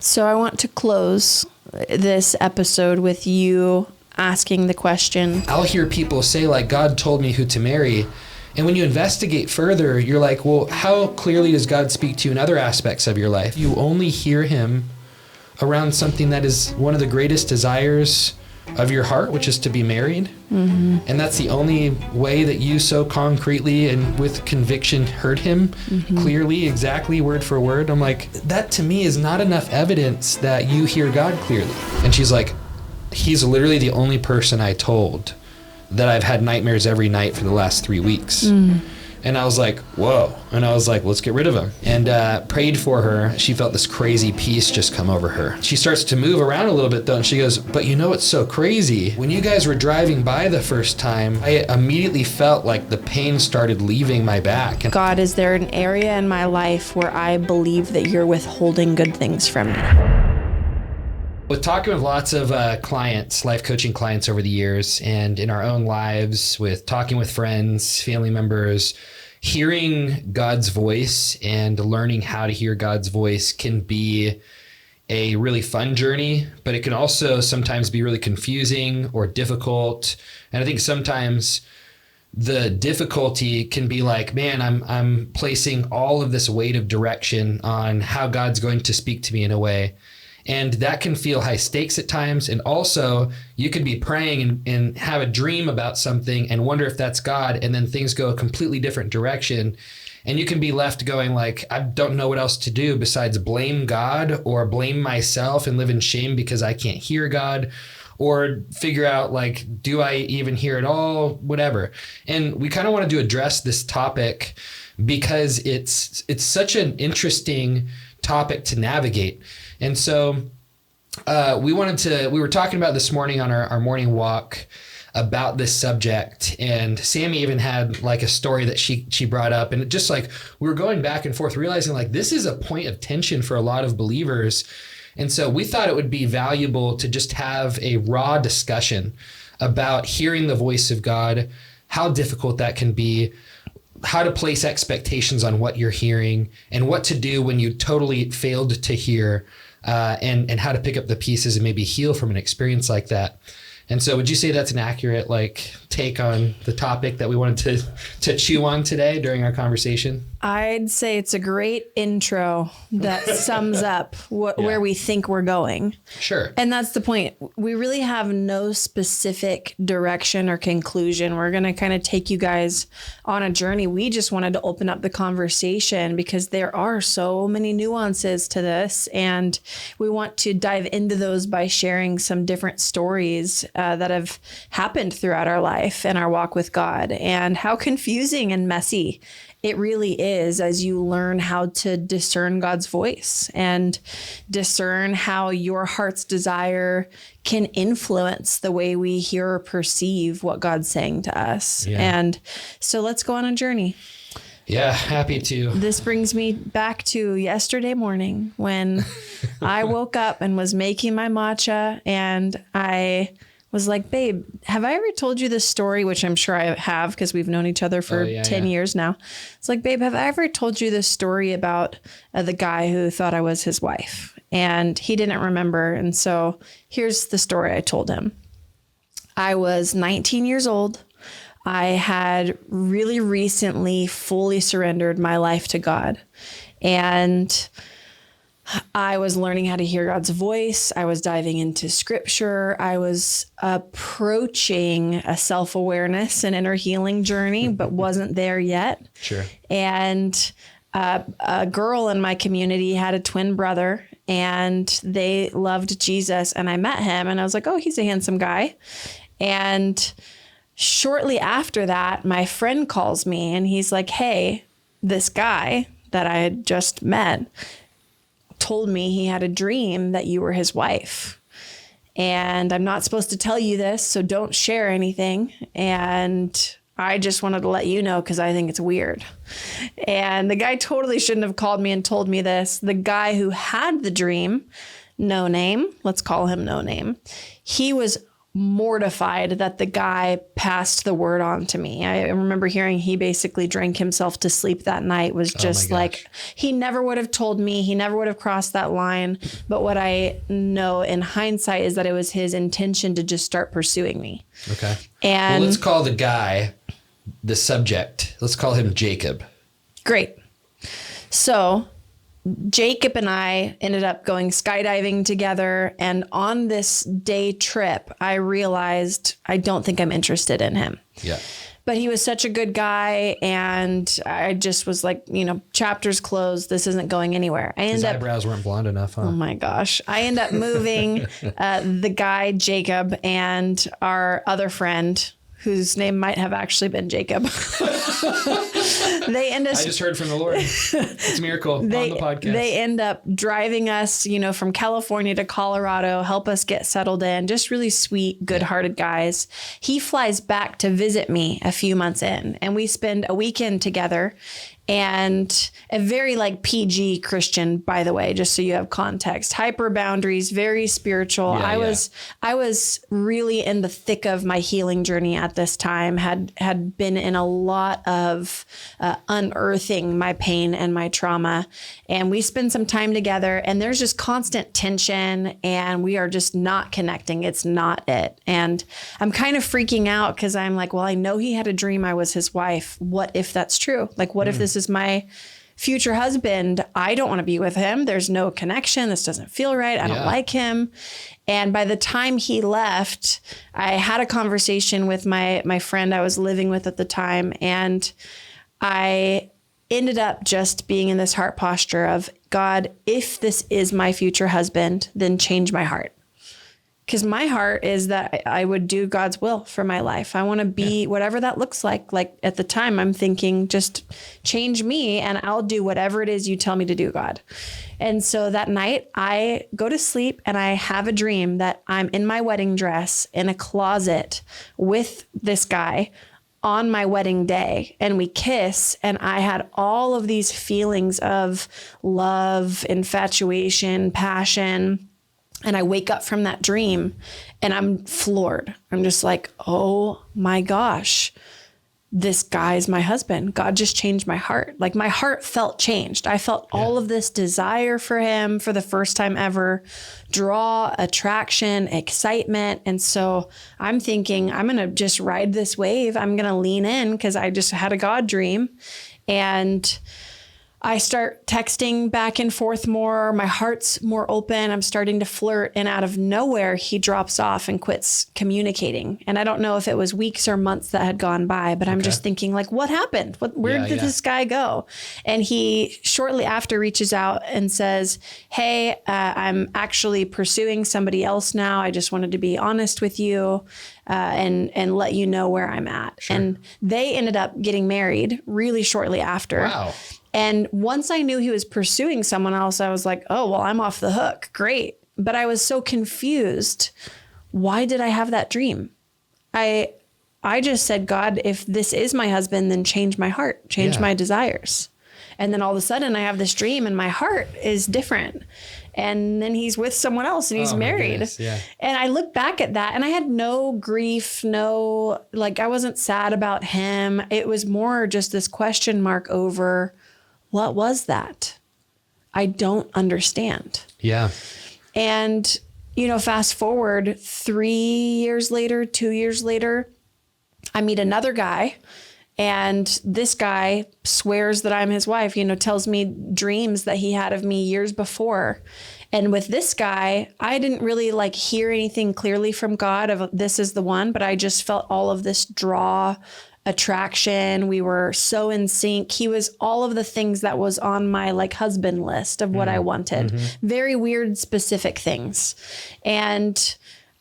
So I want to close this episode with you asking the question. I'll hear people say, like, God told me who to marry. And when you investigate further, you're like, well, how clearly does God speak to you in other aspects of your life? You only hear him around something that is one of the greatest desires of your heart, which is to be married. Mm-hmm. And that's the only way that you so concretely and with conviction heard him clearly, exactly word for word. I'm like, that to me is not enough evidence that you hear God clearly. And she's like, he's literally the only person I told that I've had nightmares every night for the last 3 weeks. And I was like, whoa. And I was like, let's get rid of him. And prayed for her. She felt this crazy peace just come over her. She starts to move around a little bit though. And she goes, but you know what's so crazy? When you guys were driving by the first time, I immediately felt like the pain started leaving my back. And God, is there an area in my life where I believe that you're withholding good things from me? with talking with lots of clients, life coaching clients over the years, and in our own lives, with talking with friends, family members, hearing God's voice and learning how to hear God's voice can be a really fun journey, but it can also sometimes be really confusing or difficult. And I think sometimes the difficulty can be like, man, I'm placing all of this weight of direction on how God's going to speak to me in a way. And that can feel high stakes at times. And also you could be praying and have a dream about something and wonder if that's God. And then things go a completely different direction. And you can be left going like, I don't know what else to do besides blame God or blame myself and live in shame because I can't hear God, or figure out like, do I even hear it all? Whatever. And we kind of wanted to address this topic because it's such an interesting topic to navigate. And so we were talking about this morning on our morning walk about this subject, and Sammy even had like a story that she brought up, and it just like we were going back and forth realizing like this is a point of tension for a lot of believers. And so we thought it would be valuable to just have a raw discussion about hearing the voice of God, how difficult that can be, how to place expectations on what you're hearing, and what to do when you totally failed to hear, and how to pick up the pieces and maybe heal from an experience like that. And so would you say that's an accurate like take on the topic that we wanted to chew on today during our conversation? I'd say it's a great intro that sums up where we think we're going. Sure. And that's the point. We really have no specific direction or conclusion. We're going to kind of take you guys on a journey. We just wanted to open up the conversation because there are so many nuances to this. And we want to dive into those by sharing some different stories that have happened throughout our life and our walk with God, and how confusing and messy it really is as you learn how to discern God's voice and discern how your heart's desire can influence the way we hear or perceive what God's saying to us. Yeah. And so let's go on a journey. Yeah, happy to. This brings me back to yesterday morning when I woke up and was making my matcha, and I was like, babe, have I ever told you this story? Which I'm sure I have because we've known each other for 10 years now. It's like, babe, have I ever told you this story about the guy who thought I was his wife? And he didn't remember. And so here's the story I told him. I was 19 years old. I had really recently fully surrendered my life to God. And I was learning how to hear God's voice. I was diving into scripture. I was approaching a self-awareness and inner healing journey, but wasn't there yet. Sure. And a girl in my community had a twin brother, and they loved Jesus. And I met him, and I was like, oh, he's a handsome guy. And shortly after that, my friend calls me, and he's like, hey, this guy that I had just met told me he had a dream that you were his wife. And I'm not supposed to tell you this, so don't share anything. And I just wanted to let you know because I think it's weird. And the guy totally shouldn't have called me and told me this. The guy who had the dream, no name, let's call him no name, he was mortified that the guy passed the word on to me. I remember hearing he basically drank himself to sleep that night, was just like, he never would have told me, he never would have crossed that line. But what I know in hindsight is that it was his intention to just start pursuing me. Okay. And let's call the guy the subject. Let's call him Jacob. Great. So Jacob and I ended up going skydiving together. And on this day trip, I realized I don't think I'm interested in him. Yeah. But he was such a good guy. And I just was like, chapter's closed. This isn't going anywhere. His eyebrows weren't blonde enough, huh? Oh my gosh. I end up moving the guy, Jacob, and our other friend, whose name might have actually been Jacob. I just heard from the Lord. It's a miracle on the podcast. They end up driving us, from California to Colorado, help us get settled in. Just really sweet, good-hearted guys. He flies back to visit me a few months in, and we spend a weekend together. And a very PG Christian, by the way, just so you have context, hyper boundaries, very spiritual. I was really in the thick of my healing journey at this time, had been in a lot of unearthing my pain and my trauma. And we spend some time together, and there's just constant tension, and we are just not connecting. It's not it. And I'm kind of freaking out because I'm like, well, I know he had a dream I was his wife. What if that's true? What if this is my future husband? I don't want to be with him. There's no connection. This doesn't feel right. I don't like him. And by the time he left, I had a conversation with my friend I was living with at the time. And I ended up just being in this heart posture of, God, if this is my future husband, then change my heart. Because my heart is that I would do God's will for my life. I want to be whatever that looks like. At the time, I'm thinking, just change me and I'll do whatever it is you tell me to do, God. And so that night, I go to sleep and I have a dream that I'm in my wedding dress in a closet with this guy on my wedding day, and we kiss, and I had all of these feelings of love, infatuation, passion. And I wake up from that dream and I'm floored. I'm just like, oh my gosh, this guy's my husband. God just changed my heart. My heart felt changed. I felt all of this desire for him for the first time ever, draw, attraction, excitement. And so I'm thinking, I'm going to just ride this wave. I'm going to lean in because I just had a God dream. And I start texting back and forth more. My heart's more open. I'm starting to flirt. And out of nowhere, he drops off and quits communicating. And I don't know if it was weeks or months that had gone by, but I'm just thinking, what happened? Where did this guy go? And he shortly after reaches out and says, hey, I'm actually pursuing somebody else now. I just wanted to be honest with you and let you know where I'm at. Sure. And they ended up getting married really shortly after. Wow. And once I knew he was pursuing someone else, I was like, oh, well, I'm off the hook. Great. But I was so confused. Why did I have that dream? I just said, God, if this is my husband, then change my heart, change my desires. And then all of a sudden I have this dream and my heart is different. And then he's with someone else and he's married. Yeah. And I look back at that and I had no grief, I wasn't sad about him. It was more just this question mark over, what was that? I don't understand. Yeah. And, fast forward 3 years later, 2 years later, I meet another guy. And this guy swears that I'm his wife, tells me dreams that he had of me years before. And with this guy, I didn't really hear anything clearly from God of this is the one, but I just felt all of this draw, attraction. We were so in sync. He was all of the things that was on my husband list of what I wanted. Mm-hmm. Very weird, specific things. And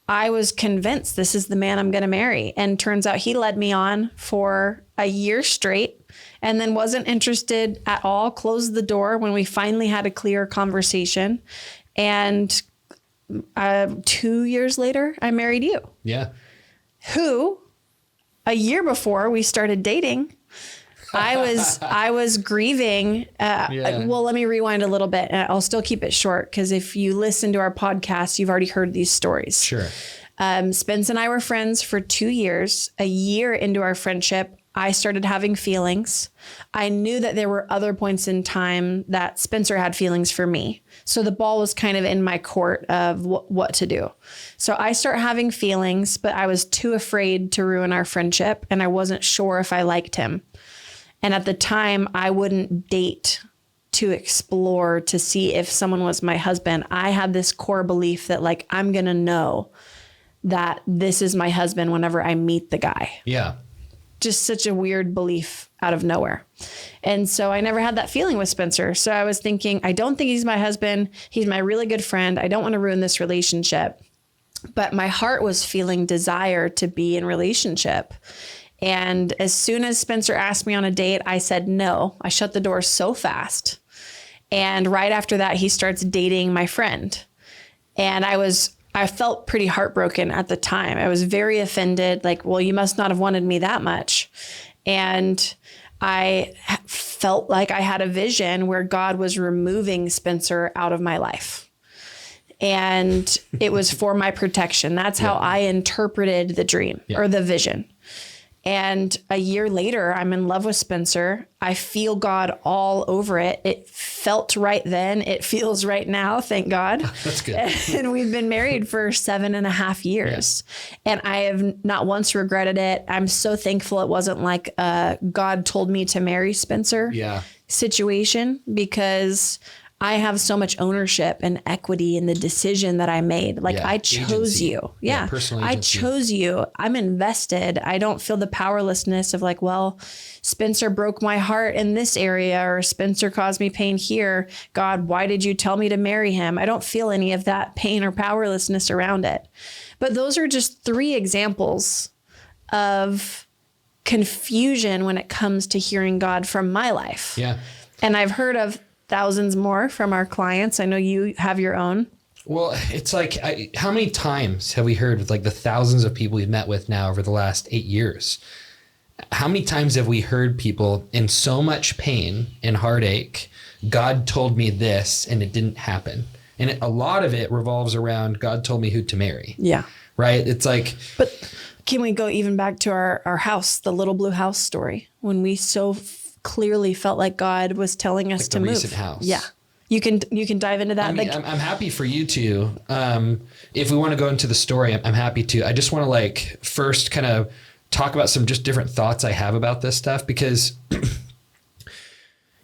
I was convinced this is the man I'm going to marry. And turns out he led me on for a year straight and then wasn't interested at all, closed the door when we finally had a clear conversation. And 2 years later, I married you. Yeah. Who, a year before we started dating, I was grieving. Well, let me rewind a little bit and I'll still keep it short because if you listen to our podcast, you've already heard these stories. Sure. Spence and I were friends for 2 years. A year into our friendship, I started having feelings. I knew that there were other points in time that Spencer had feelings for me. So the ball was kind of in my court of what to do. So I start having feelings, but I was too afraid to ruin our friendship, and I wasn't sure if I liked him. And at the time, I wouldn't date to explore to see if someone was my husband. I had this core belief that like, I'm going to know that this is my husband whenever I meet the guy. Yeah. Just such a weird belief out of nowhere. And so I never had that feeling with Spencer. So I was thinking, I don't think he's my husband. He's my really good friend. I don't want to ruin this relationship. But my heart was feeling desire to be in relationship. And as soon as Spencer asked me on a date, I said no. I shut the door so fast. And right after that, he starts dating my friend. And I felt pretty heartbroken at the time. I was very offended. Like, well, you must not have wanted me that much. And I felt like I had a vision where God was removing Spencer out of my life. And it was for my protection. That's how I interpreted the dream or the vision. And a year later, I'm in love with Spencer. I feel God all over it. It felt right then. It feels right now. Thank God. That's good. And we've been married for 7.5 years. Yeah. And I have not once regretted it. I'm so thankful it wasn't like God told me to marry Spencer situation, because I have so much ownership and equity in the decision that I made. Like I chose agency. You. Yeah. Personal agency. I chose you. I'm invested. I don't feel the powerlessness of like, well, Spencer broke my heart in this area, or Spencer caused me pain here. God, why did you tell me to marry him? I don't feel any of that pain or powerlessness around it. But those are just 3 examples of confusion when it comes to hearing God from my life. Yeah. And I've heard of thousands more from our clients. I know you have your own. Well, it's like, how many times have we heard with like the thousands of people we've met with now over the last 8 years? How many times have we heard people in so much pain and heartache, God told me this and it didn't happen? And a lot of it revolves around God told me who to marry. Yeah. Right? It's like... But can we go even back to our house, the little blue house story, when we so clearly felt like God was telling us like to move. Recent house. Yeah. You can dive into that. I mean, I'm happy for you to, if we want to go into the story, I'm happy to. I just want to like first kind of talk about some just different thoughts I have about this stuff, because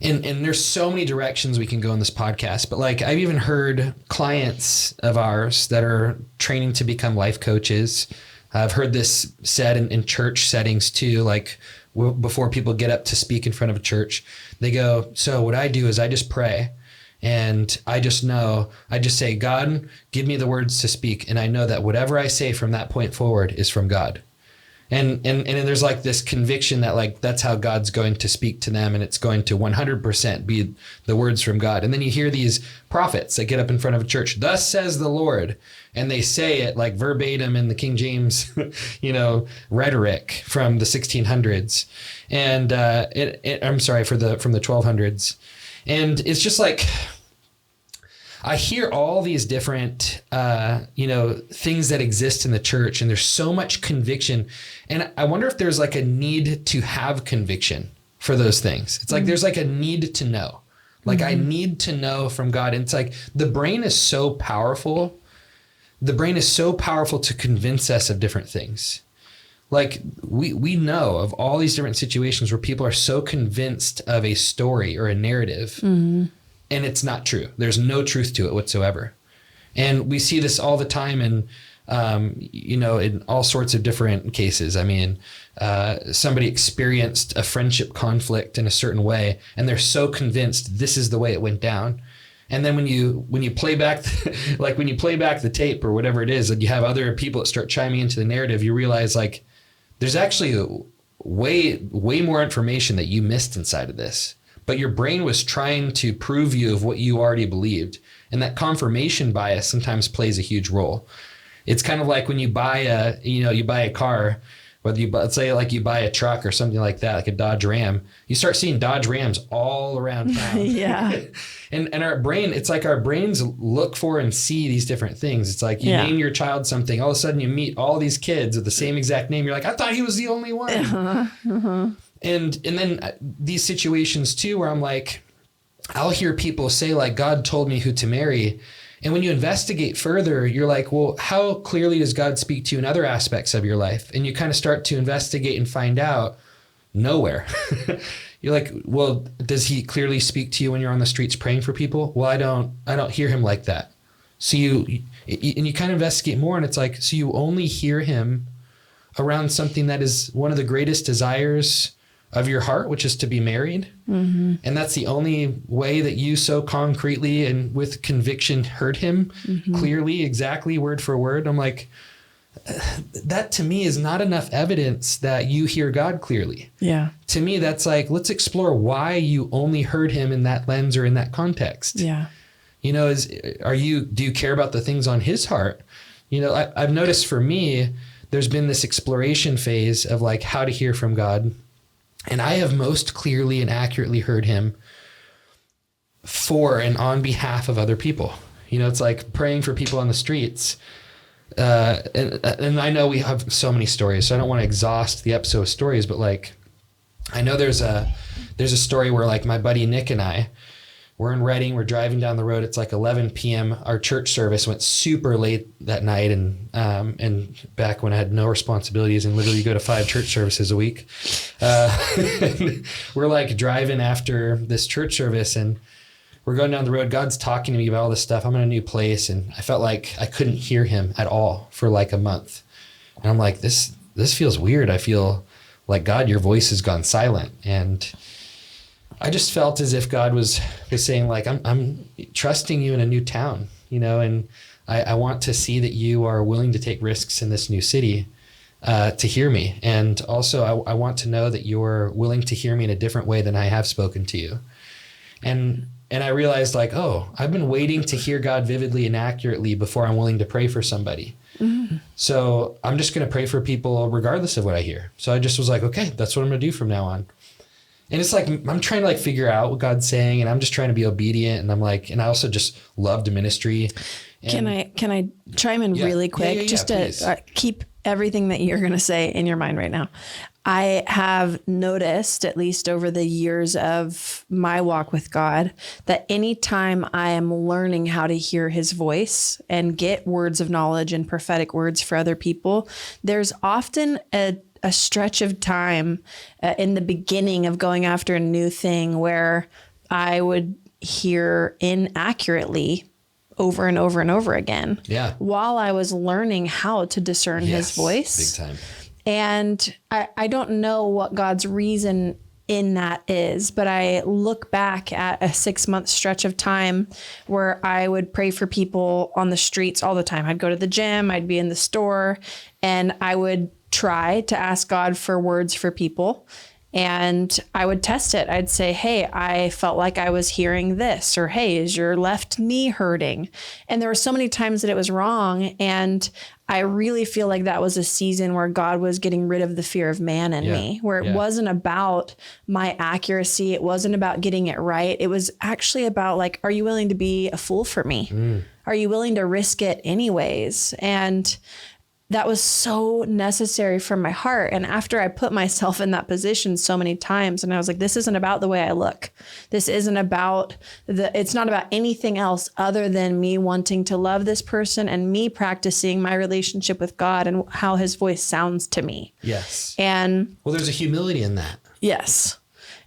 and there's so many directions we can go in this podcast, but like I've even heard clients of ours that are training to become life coaches. I've heard this said in church settings too, like before people get up to speak in front of a church, they go, so what I do is I just pray, and I just say, God, give me the words to speak. And I know that whatever I say from that point forward is from God. And there's like this conviction that like, that's how God's going to speak to them. And it's going to 100% be the words from God. And then you hear these prophets that get up in front of a church, thus says the Lord. And they say it like verbatim in the King James, rhetoric from the 1600s. And I'm sorry, from the 1200s. And it's just like, I hear all these different, things that exist in the church, and there's so much conviction. And I wonder if there's like a need to have conviction for those things. It's like, there's like a need to know, like I need to know from God. And it's like, the brain is so powerful. The brain is so powerful to convince us of different things. Like we know of all these different situations where people are so convinced of a story or a narrative, and it's not true. There's no truth to it whatsoever. And we see this all the time in all sorts of different cases. I mean, somebody experienced a friendship conflict in a certain way, and they're so convinced this is the way it went down. And then when you play back, when you play back the tape or whatever it is, and you have other people that start chiming into the narrative, you realize like there's actually way more information that you missed inside of this. But your brain was trying to prove you of what you already believed. And that confirmation bias sometimes plays a huge role. It's kind of like when you buy a car Whether let's say like you buy a truck or something like that, like a Dodge Ram, you start seeing Dodge Rams all around town. Yeah. and our brain, it's like our brains look for and see these different things. It's like you name your child something, all of a sudden you meet all these kids with the same exact name. You're like, I thought he was the only one. And then these situations too, where I'm like, I'll hear people say like, God told me who to marry. And when you investigate further, you're like, well, how clearly does God speak to you in other aspects of your life? And you kind of start to investigate and find out nowhere. You're like, well, does he clearly speak to you when you're on the streets praying for people? Well, I don't hear him like that. So you kind of investigate more, and it's like, so you only hear him around something that is one of the greatest desires of your heart, which is to be married. Mm-hmm. And that's the only way that you so concretely and with conviction heard him clearly, exactly word for word. I'm like, that to me is not enough evidence that you hear God clearly. Yeah. To me, that's like, let's explore why you only heard him in that lens or in that context. Yeah. You know, do you care about the things on his heart? You know, I've noticed for me, there's been this exploration phase of like how to hear from God. And I have most clearly and accurately heard him for and on behalf of other people. You know, it's like praying for people on the streets. And I know we have so many stories, so I don't want to exhaust the episode of stories, but like, I know there's a story where like my buddy Nick and I, we're in Reading, we're driving down the road. It's like 11 p.m. Our church service went super late that night. And back when I had no responsibilities and literally go to 5 church services a week, we're like driving after this church service and we're going down the road. God's talking to me about all this stuff. I'm in a new place. And I felt like I couldn't hear him at all for like a month. And I'm like, this feels weird. I feel like, God, your voice has gone silent. And I just felt as if God was saying like, I'm trusting you in a new town, you know, and I want to see that you are willing to take risks in this new city to hear me. And also I want to know that you're willing to hear me in a different way than I have spoken to you. And I realized like, oh, I've been waiting to hear God vividly and accurately before I'm willing to pray for somebody. Mm-hmm. So I'm just going to pray for people regardless of what I hear. So I just was like, okay, that's what I'm going to do from now on. And it's like, I'm trying to like figure out what God's saying, and I'm just trying to be obedient. And I'm like, and I also just loved ministry. And can I chime in really quick just to keep everything that you're going to say in your mind right now? I have noticed, at least over the years of my walk with God, that anytime I am learning how to hear his voice and get words of knowledge and prophetic words for other people, there's often a stretch of time in the beginning of going after a new thing where I would hear inaccurately over and over and over again. Yeah. While I was learning how to discern his voice. Big time. And I don't know what God's reason in that is, but I look back at a 6-month stretch of time where I would pray for people on the streets all the time. I'd go to the gym, I'd be in the store, and I would try to ask God for words for people. And I would test it. I'd say, hey, I felt like I was hearing this, or hey, is your left knee hurting? And there were so many times that it was wrong. And I really feel like that was a season where God was getting rid of the fear of man in me, where it wasn't about my accuracy. It wasn't about getting it right. It was actually about like, are you willing to be a fool for me? Are you willing to risk it anyways? And that was so necessary for my heart. And after I put myself in that position so many times, and I was like, this isn't about the way I look. This isn't about it's not about anything else other than me wanting to love this person and me practicing my relationship with God and how his voice sounds to me. Yes. And well, there's a humility in that. Yes.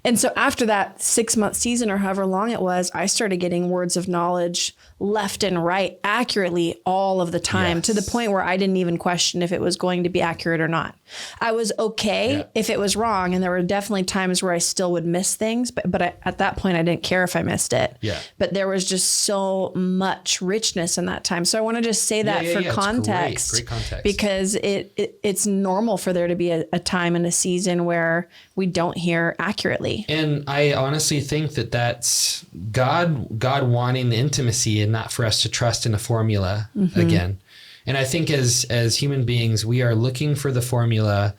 And so after that 6-month season or however long it was, I started getting words of knowledge left and right accurately all of the time, to the point where I didn't even question if it was going to be accurate or not. I was okay if it was wrong. And there were definitely times where I still would miss things, but at that point I didn't care if I missed it. Yeah. But there was just so much richness in that time. So I want to just say that for context, great context, because it's normal for there to be a time and a season where we don't hear accurately. And I honestly think that that's God wanting the intimacy and not for us to trust in a formula again. And I think as human beings, we are looking for the formula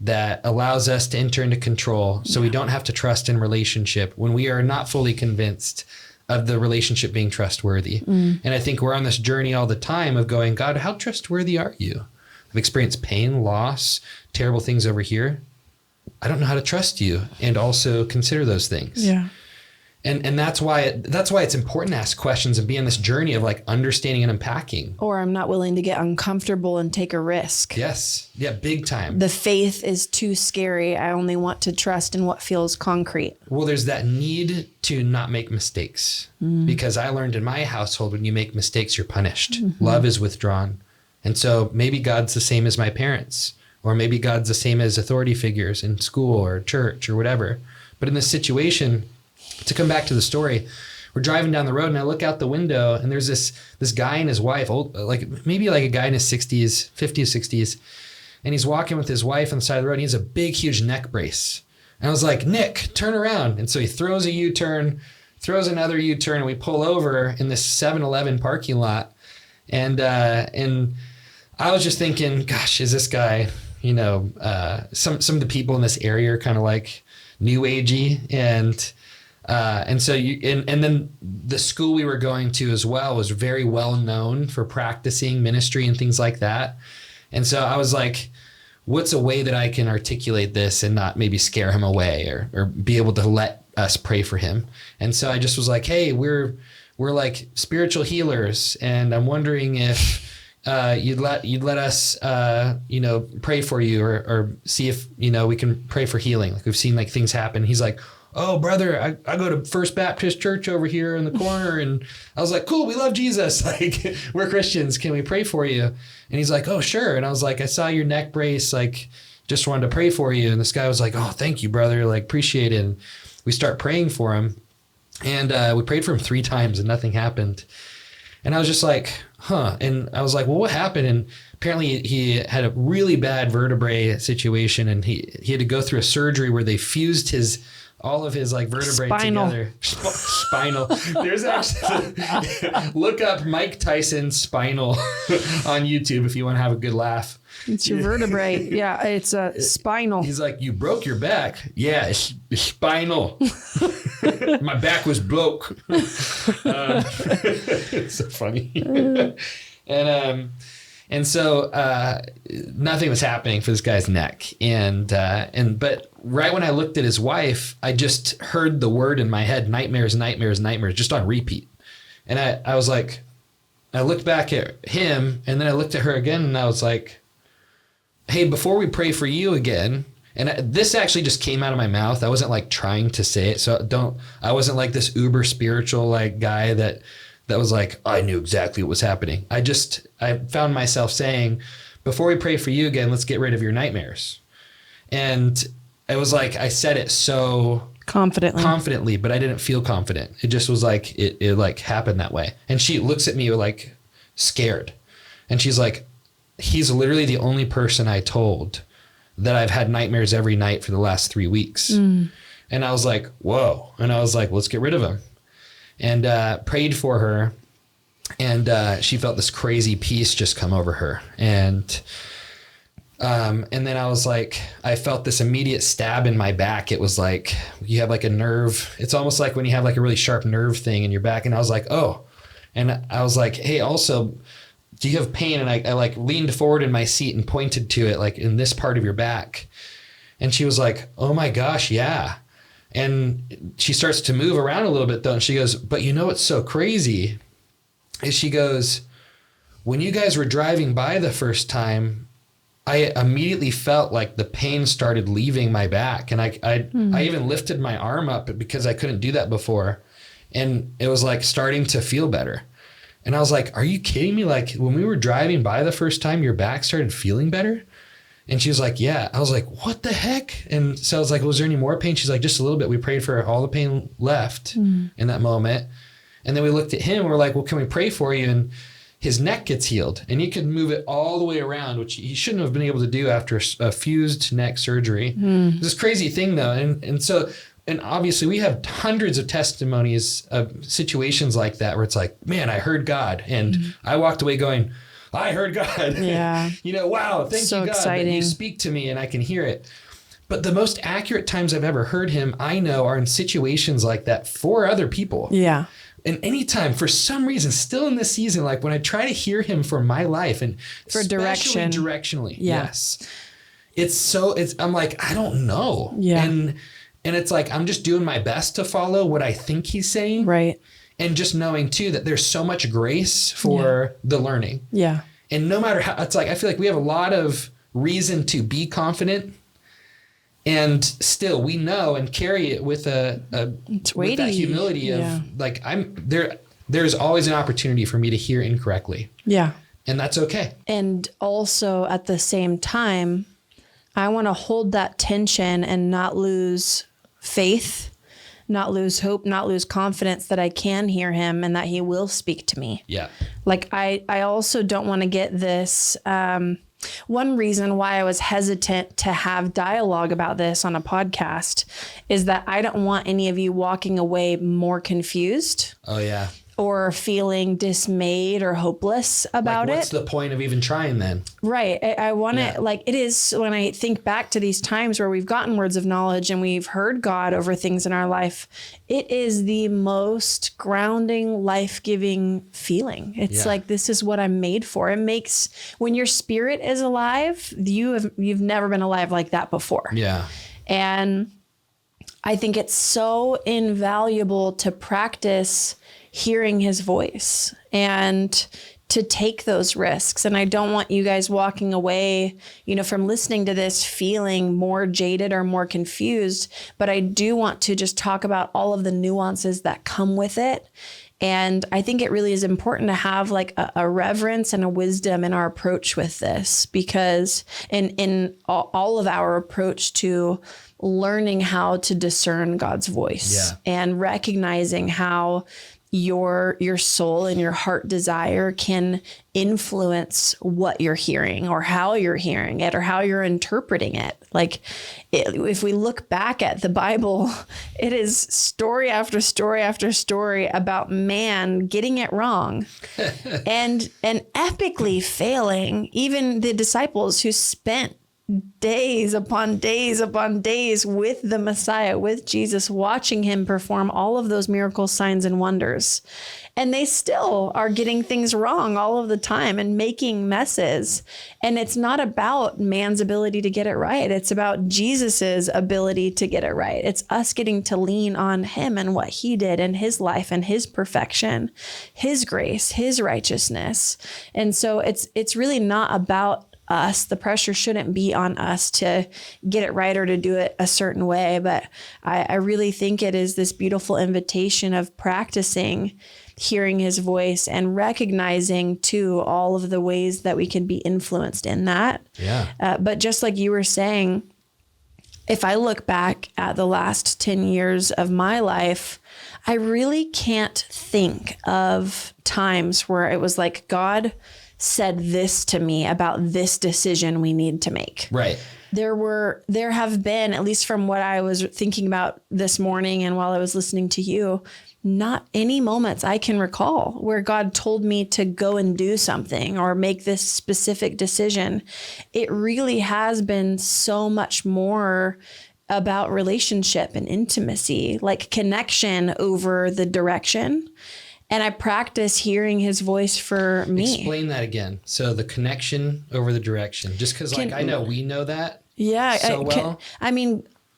that allows us to enter into control so we don't have to trust in relationship when we are not fully convinced of the relationship being trustworthy. And I think we're on this journey all the time of going, God, how trustworthy are you? I've experienced pain, loss, terrible things over here. I don't know how to trust you and also consider those things. Yeah. And that's why it's important to ask questions and be on this journey of like understanding and unpacking. Or I'm not willing to get uncomfortable and take a risk. Yes. Yeah. Big time. The faith is too scary. I only want to trust in what feels concrete. Well, there's that need to not make mistakes because I learned in my household, when you make mistakes, you're punished. Love is withdrawn. And so maybe God's the same as my parents, or maybe God's the same as authority figures in school or church or whatever. But in this situation, to come back to the story, we're driving down the road and I look out the window and there's this guy and his wife, old, maybe a guy in his 60s, 50s, 60s. And he's walking with his wife on the side of the road. And he has a big, huge neck brace. And I was like, Nick, turn around. And so he throws a U-turn, throws another U-turn, and we pull over in this 7-Eleven parking lot. And I was just thinking, gosh, is this guy, some of the people in this area are kind of like new agey. And so and then the school we were going to as well was very well known for practicing ministry and things like that. And so I was like, what's a way that I can articulate this and not maybe scare him away or be able to let us pray for him? And so I just was like, hey, we're like spiritual healers. And I'm wondering if you'd let us, pray for you or see if, we can pray for healing. Like we've seen like things happen. He's like, oh, brother, I go to First Baptist Church over here in the corner. And I was like, cool, we love Jesus. Like, we're Christians. Can we pray for you? And he's like, oh, sure. And I was like, I saw your neck brace, like, just wanted to pray for you. And this guy was like, oh, thank you, brother. Like, appreciate it. And we start praying for him. And we prayed for him 3 times and nothing happened. And I was just like, huh. And I was like, well, what happened? And apparently he had a really bad vertebrae situation. And he had to go through a surgery where they fused all of his like vertebrae together. Spinal. There's actually, look up Mike Tyson spinal on YouTube if you want to have a good laugh. It's your vertebrae. Yeah, it's a spinal. He's like, you broke your back. Yeah, it's spinal. My back was broke. It's so funny. And so nothing was happening for this guy's neck. But right when I looked at his wife, I just heard the word in my head, nightmares, nightmares, nightmares, just on repeat. And I was like, I looked back at him and then I looked at her again and I was like, hey, before we pray for you again, and this actually just came out of my mouth. I wasn't like trying to say it. So I wasn't like this uber spiritual like guy that was like, I knew exactly what was happening. I found myself saying, before we pray for you again, let's get rid of your nightmares. And it was like, I said it so confidently, but I didn't feel confident. It just was like, it like happened that way. And she looks at me like scared. And she's like, he's literally the only person I told that I've had nightmares every night for the last 3 weeks. And I was like, whoa. And I was like, let's get rid of him. And prayed for her. And she felt this crazy peace just come over her. And then I was like, I felt this immediate stab in my back. It was like, you have like a nerve. It's almost like when you have like a really sharp nerve thing in your back. And I was like, oh. And I was like, hey, also, do you have pain? And I like leaned forward in my seat and pointed to it, like in this part of your back. And she was like, oh my gosh, yeah. And she starts to move around a little bit though. And she goes, but you know what's so crazy is she goes, when you guys were driving by the first time, I immediately felt like the pain started leaving my back. And I even lifted my arm up because I couldn't do that before. And it was like starting to feel better. And I was like, are you kidding me? Like when we were driving by the first time, your back started feeling better? And she was like, yeah. I was like, what the heck? And so I was like, was there any more pain? She's like, just a little bit. We prayed for all the pain left in that moment. And then we looked at him and we're like, well, can we pray for you? And his neck gets healed and he could move it all the way around, which he shouldn't have been able to do after a fused neck surgery. This crazy thing though. And obviously we have hundreds of testimonies of situations like that where it's like, man, I heard God. And I walked away going, I heard God. Yeah. Wow, thank So you, God, exciting. that you speak to me and I can hear it. But the most accurate times I've ever heard him, I know, are in situations like that for other people. Yeah. And anytime, for some reason, still in this season, like when I try to hear him for my life and For especially direction. directionally, Yeah. yes. I'm like, I don't know. Yeah. And it's like, I'm just doing my best to follow what I think he's saying. Right. And just knowing too, that there's so much grace for the learning. Yeah. And no matter how, it's like, I feel like we have a lot of reason to be confident. And still, we know and carry it with with that humility of like, there's always an opportunity for me to hear incorrectly. Yeah. And that's okay. And also at the same time, I want to hold that tension and not lose faith, not lose hope, not lose confidence that I can hear him and that he will speak to me. Yeah. Like I also don't want to get this, one reason why I was hesitant to have dialogue about this on a podcast is that I don't want any of you walking away more confused. Oh, yeah. Or feeling dismayed or hopeless about what's it. the point of even trying then? Right. I want to, like, it is when I think back to these times where we've gotten words of knowledge and we've heard God over things in our life, it is the most grounding, life-giving feeling. It's like, this is what I'm made for. It makes, when your spirit is alive, you've never been alive like that before. Yeah. And I think it's so invaluable to practice hearing his voice and to take those risks. And I don't want you guys walking away, from listening to this feeling more jaded or more confused, but I do want to just talk about all of the nuances that come with it. And I think it really is important to have like a reverence and a wisdom in our approach with this, because in all of our approach to learning how to discern God's voice and recognizing how your soul and your heart desire can influence what you're hearing or how you're hearing it or how you're interpreting it. Like if we look back at the Bible, it is story after story after story about man getting it wrong and epically failing. Even the disciples who spent days upon days upon days with the Messiah, with Jesus, watching him perform all of those miracles, signs, and wonders. And they still are getting things wrong all of the time and making messes. And it's not about man's ability to get it right. It's about Jesus's ability to get it right. It's us getting to lean on him and what he did in his life and his perfection, his grace, his righteousness. And so it's really not about us. The pressure shouldn't be on us to get it right or to do it a certain way. But I really think it is this beautiful invitation of practicing hearing his voice and recognizing too all of the ways that we can be influenced in that. Yeah. But just like you were saying, if I look back at the last 10 years of my life, I really can't think of times where it was like God said this to me about this decision we need to make. Right. There have been, at least from what I was thinking about this morning and while I was listening to you, not any moments I can recall where God told me to go and do something or make this specific decision. It really has been so much more about relationship and intimacy, like connection over the direction. And I practice hearing his voice for me. Explain that again. So the connection over the direction, just because I know we know that so well.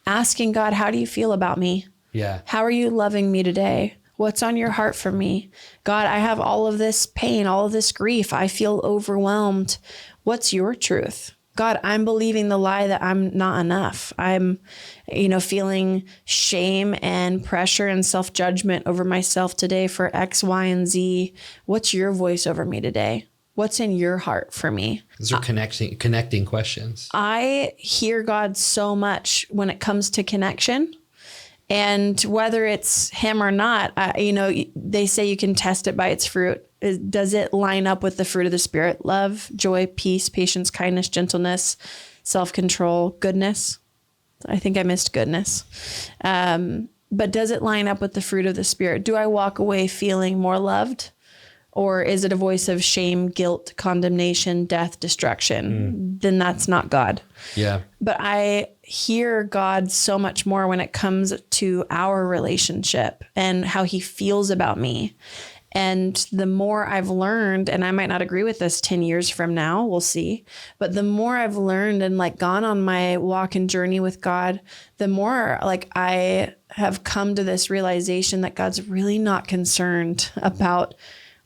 Asking God, how do you feel about me? Yeah. How are you loving me today? What's on your heart for me? God, I have all of this pain, all of this grief. I feel overwhelmed. What's your truth? God, I'm believing the lie that I'm not enough. I'm, feeling shame and pressure and self-judgment over myself today for X, Y, and Z. What's your voice over me today? What's in your heart for me? Those are connecting questions. I hear God so much when it comes to connection. And whether it's him or not, they say you can test it by its fruit. Does it line up with the fruit of the Spirit? Love, joy, peace, patience, kindness, gentleness, self-control, goodness. I think I missed goodness. But does it line up with the fruit of the Spirit? Do I walk away feeling more loved or is it a voice of shame, guilt, condemnation, death, destruction? Then that's not God. Yeah. But I hear God so much more when it comes to our relationship and how he feels about me. And the more I've learned, and I might not agree with this 10 years from now, we'll see. But the more I've learned and like gone on my walk and journey with God, the more like I have come to this realization that God's really not concerned about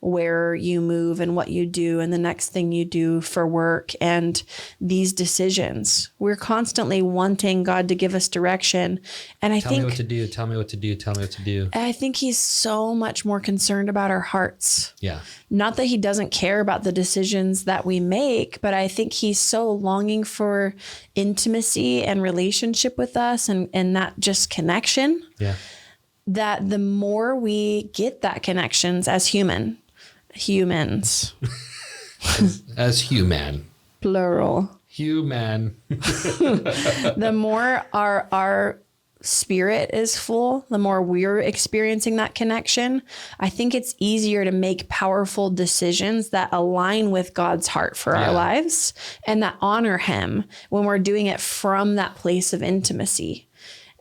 where you move and what you do and the next thing you do for work and these decisions. We're constantly wanting God to give us direction. And I think, tell me what to do, tell me what to do, tell me what to do. I think he's so much more concerned about our hearts. Yeah. Not that he doesn't care about the decisions that we make, but I think he's so longing for intimacy and relationship with us and not just connection. Yeah. That the more we get that connections as humans, as human, plural, human, the more our spirit is full, the more we're experiencing that connection. I think it's easier to make powerful decisions that align with God's heart for our lives and that honor him when we're doing it from that place of intimacy.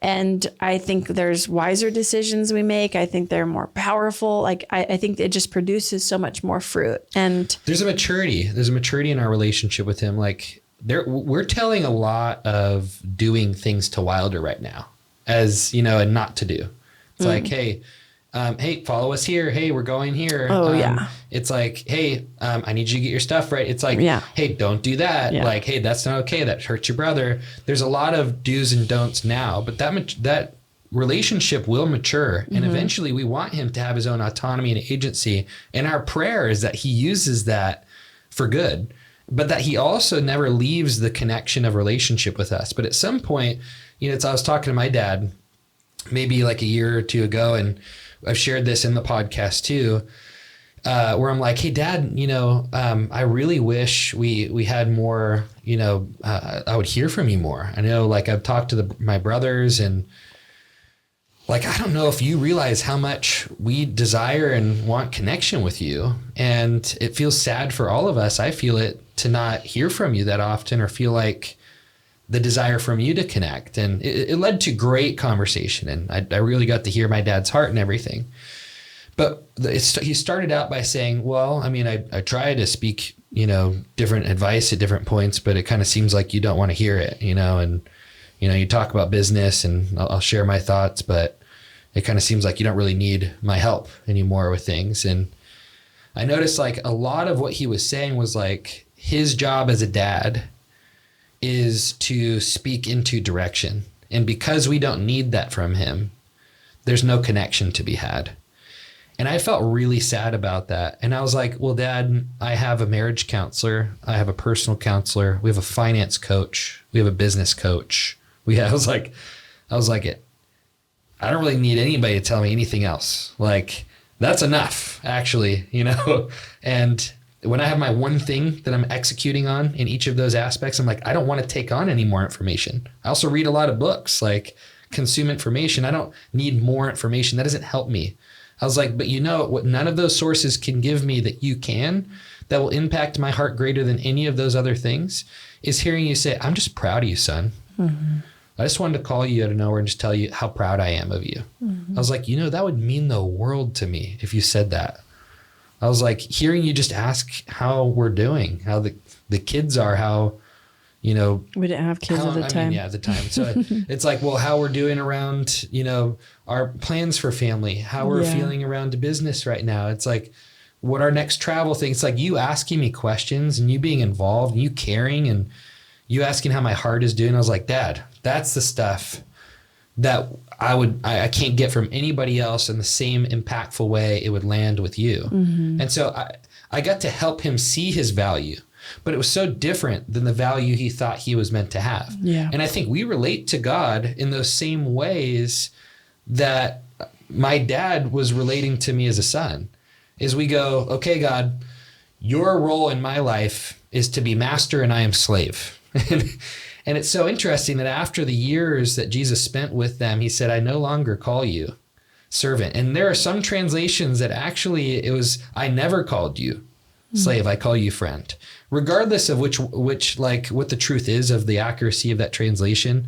And I think there's wiser decisions we make. I think they're more powerful. Like I think it just produces so much more fruit. And there's a maturity. There's a maturity in our relationship with him. Like we're telling a lot of doing things to Wilder right now, as you know, and not to do. It's like, hey, follow us here. Hey, we're going here. Oh, yeah. It's like, hey, I need you to get your stuff right. It's like, hey, don't do that. Yeah. Like, hey, that's not okay. That hurts your brother. There's a lot of do's and don'ts now, but that relationship will mature. And eventually we want him to have his own autonomy and agency. And our prayer is that he uses that for good, but that he also never leaves the connection of relationship with us. But at some point, I was talking to my dad maybe like a year or two ago, and I've shared this in the podcast too, where I'm like, hey, Dad, I really wish we had more, I would hear from you more. I know, like, I've talked to my brothers, and like, I don't know if you realize how much we desire and want connection with you. And it feels sad for all of us. I feel it to not hear from you that often or feel like the desire from you to connect. And it led to great conversation. And I really got to hear my dad's heart and everything. But he started out by saying, well, I mean, I try to speak, different advice at different points, but it kind of seems like you don't want to hear it, and, you talk about business and I'll share my thoughts, but it kind of seems like you don't really need my help anymore with things. And I noticed like a lot of what he was saying was like his job as a dad is to speak into direction. And because we don't need that from him, there's no connection to be had. And I felt really sad about that. And I was like, well, Dad, I have a marriage counselor. I have a personal counselor. We have a finance coach. We have a business coach. I was like, I don't really need anybody to tell me anything else. Like, that's enough, actually, And when I have my one thing that I'm executing on in each of those aspects, I'm like, I don't want to take on any more information. I also read a lot of books, like consume information. I don't need more information. That doesn't help me. I was like, but what none of those sources can give me that you can, that will impact my heart greater than any of those other things, is hearing you say, I'm just proud of you, son. Mm-hmm. I just wanted to call you out of nowhere and just tell you how proud I am of you. Mm-hmm. I was like, that would mean the world to me if you said that. I was like, hearing you just ask how we're doing, how the kids are, how, we didn't have kids at the time. At the time. So it's like, well, how we're doing around, our plans for family, how we're feeling around the business right now. It's like, what our next travel thing. It's like you asking me questions and you being involved and you caring and you asking how my heart is doing. I was like, Dad, that's the stuff that I can't get from anybody else in the same impactful way it would land with you. Mm-hmm. And so I got to help him see his value, but it was so different than the value he thought he was meant to have. Yeah. And I think we relate to God in those same ways that my dad was relating to me as a son. Is we go, okay, God, your role in my life is to be master and I am slave. And it's so interesting that after the years that Jesus spent with them, he said, I no longer call you servant. And there are some translations that actually it was, I never called you slave, I call you friend. Regardless of which like what the truth is of the accuracy of that translation,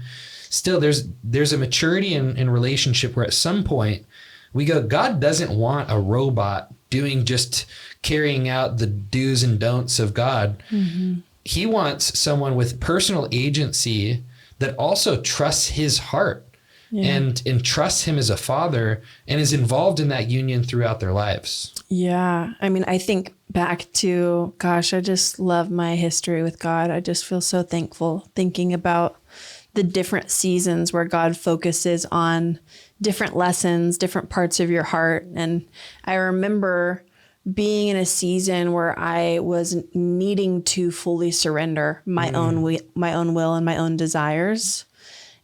still there's a maturity in relationship where at some point we go, God doesn't want a robot doing just carrying out the do's and don'ts of God. Mm-hmm. He wants someone with personal agency that also trusts his heart. Yeah. And trusts him as a father and is involved in that union throughout their lives. Yeah. I mean, I think back to, gosh, I just love my history with God. I just feel so thankful thinking about the different seasons where God focuses on different lessons, different parts of your heart. And I remember being in a season where I was needing to fully surrender my own will and my own desires.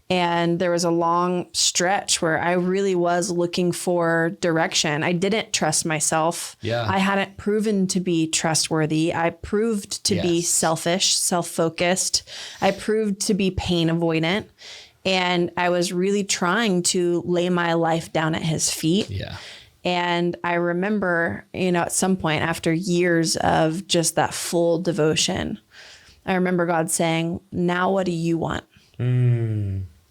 And there was a long stretch where I really was looking for direction. I didn't trust myself. Yeah. I hadn't proven to be trustworthy. I proved to be selfish, self-focused. I proved to be pain avoidant. And I was really trying to lay my life down at his feet. Yeah. And I remember, at some point after years of just that full devotion, I remember God saying, now what do you want?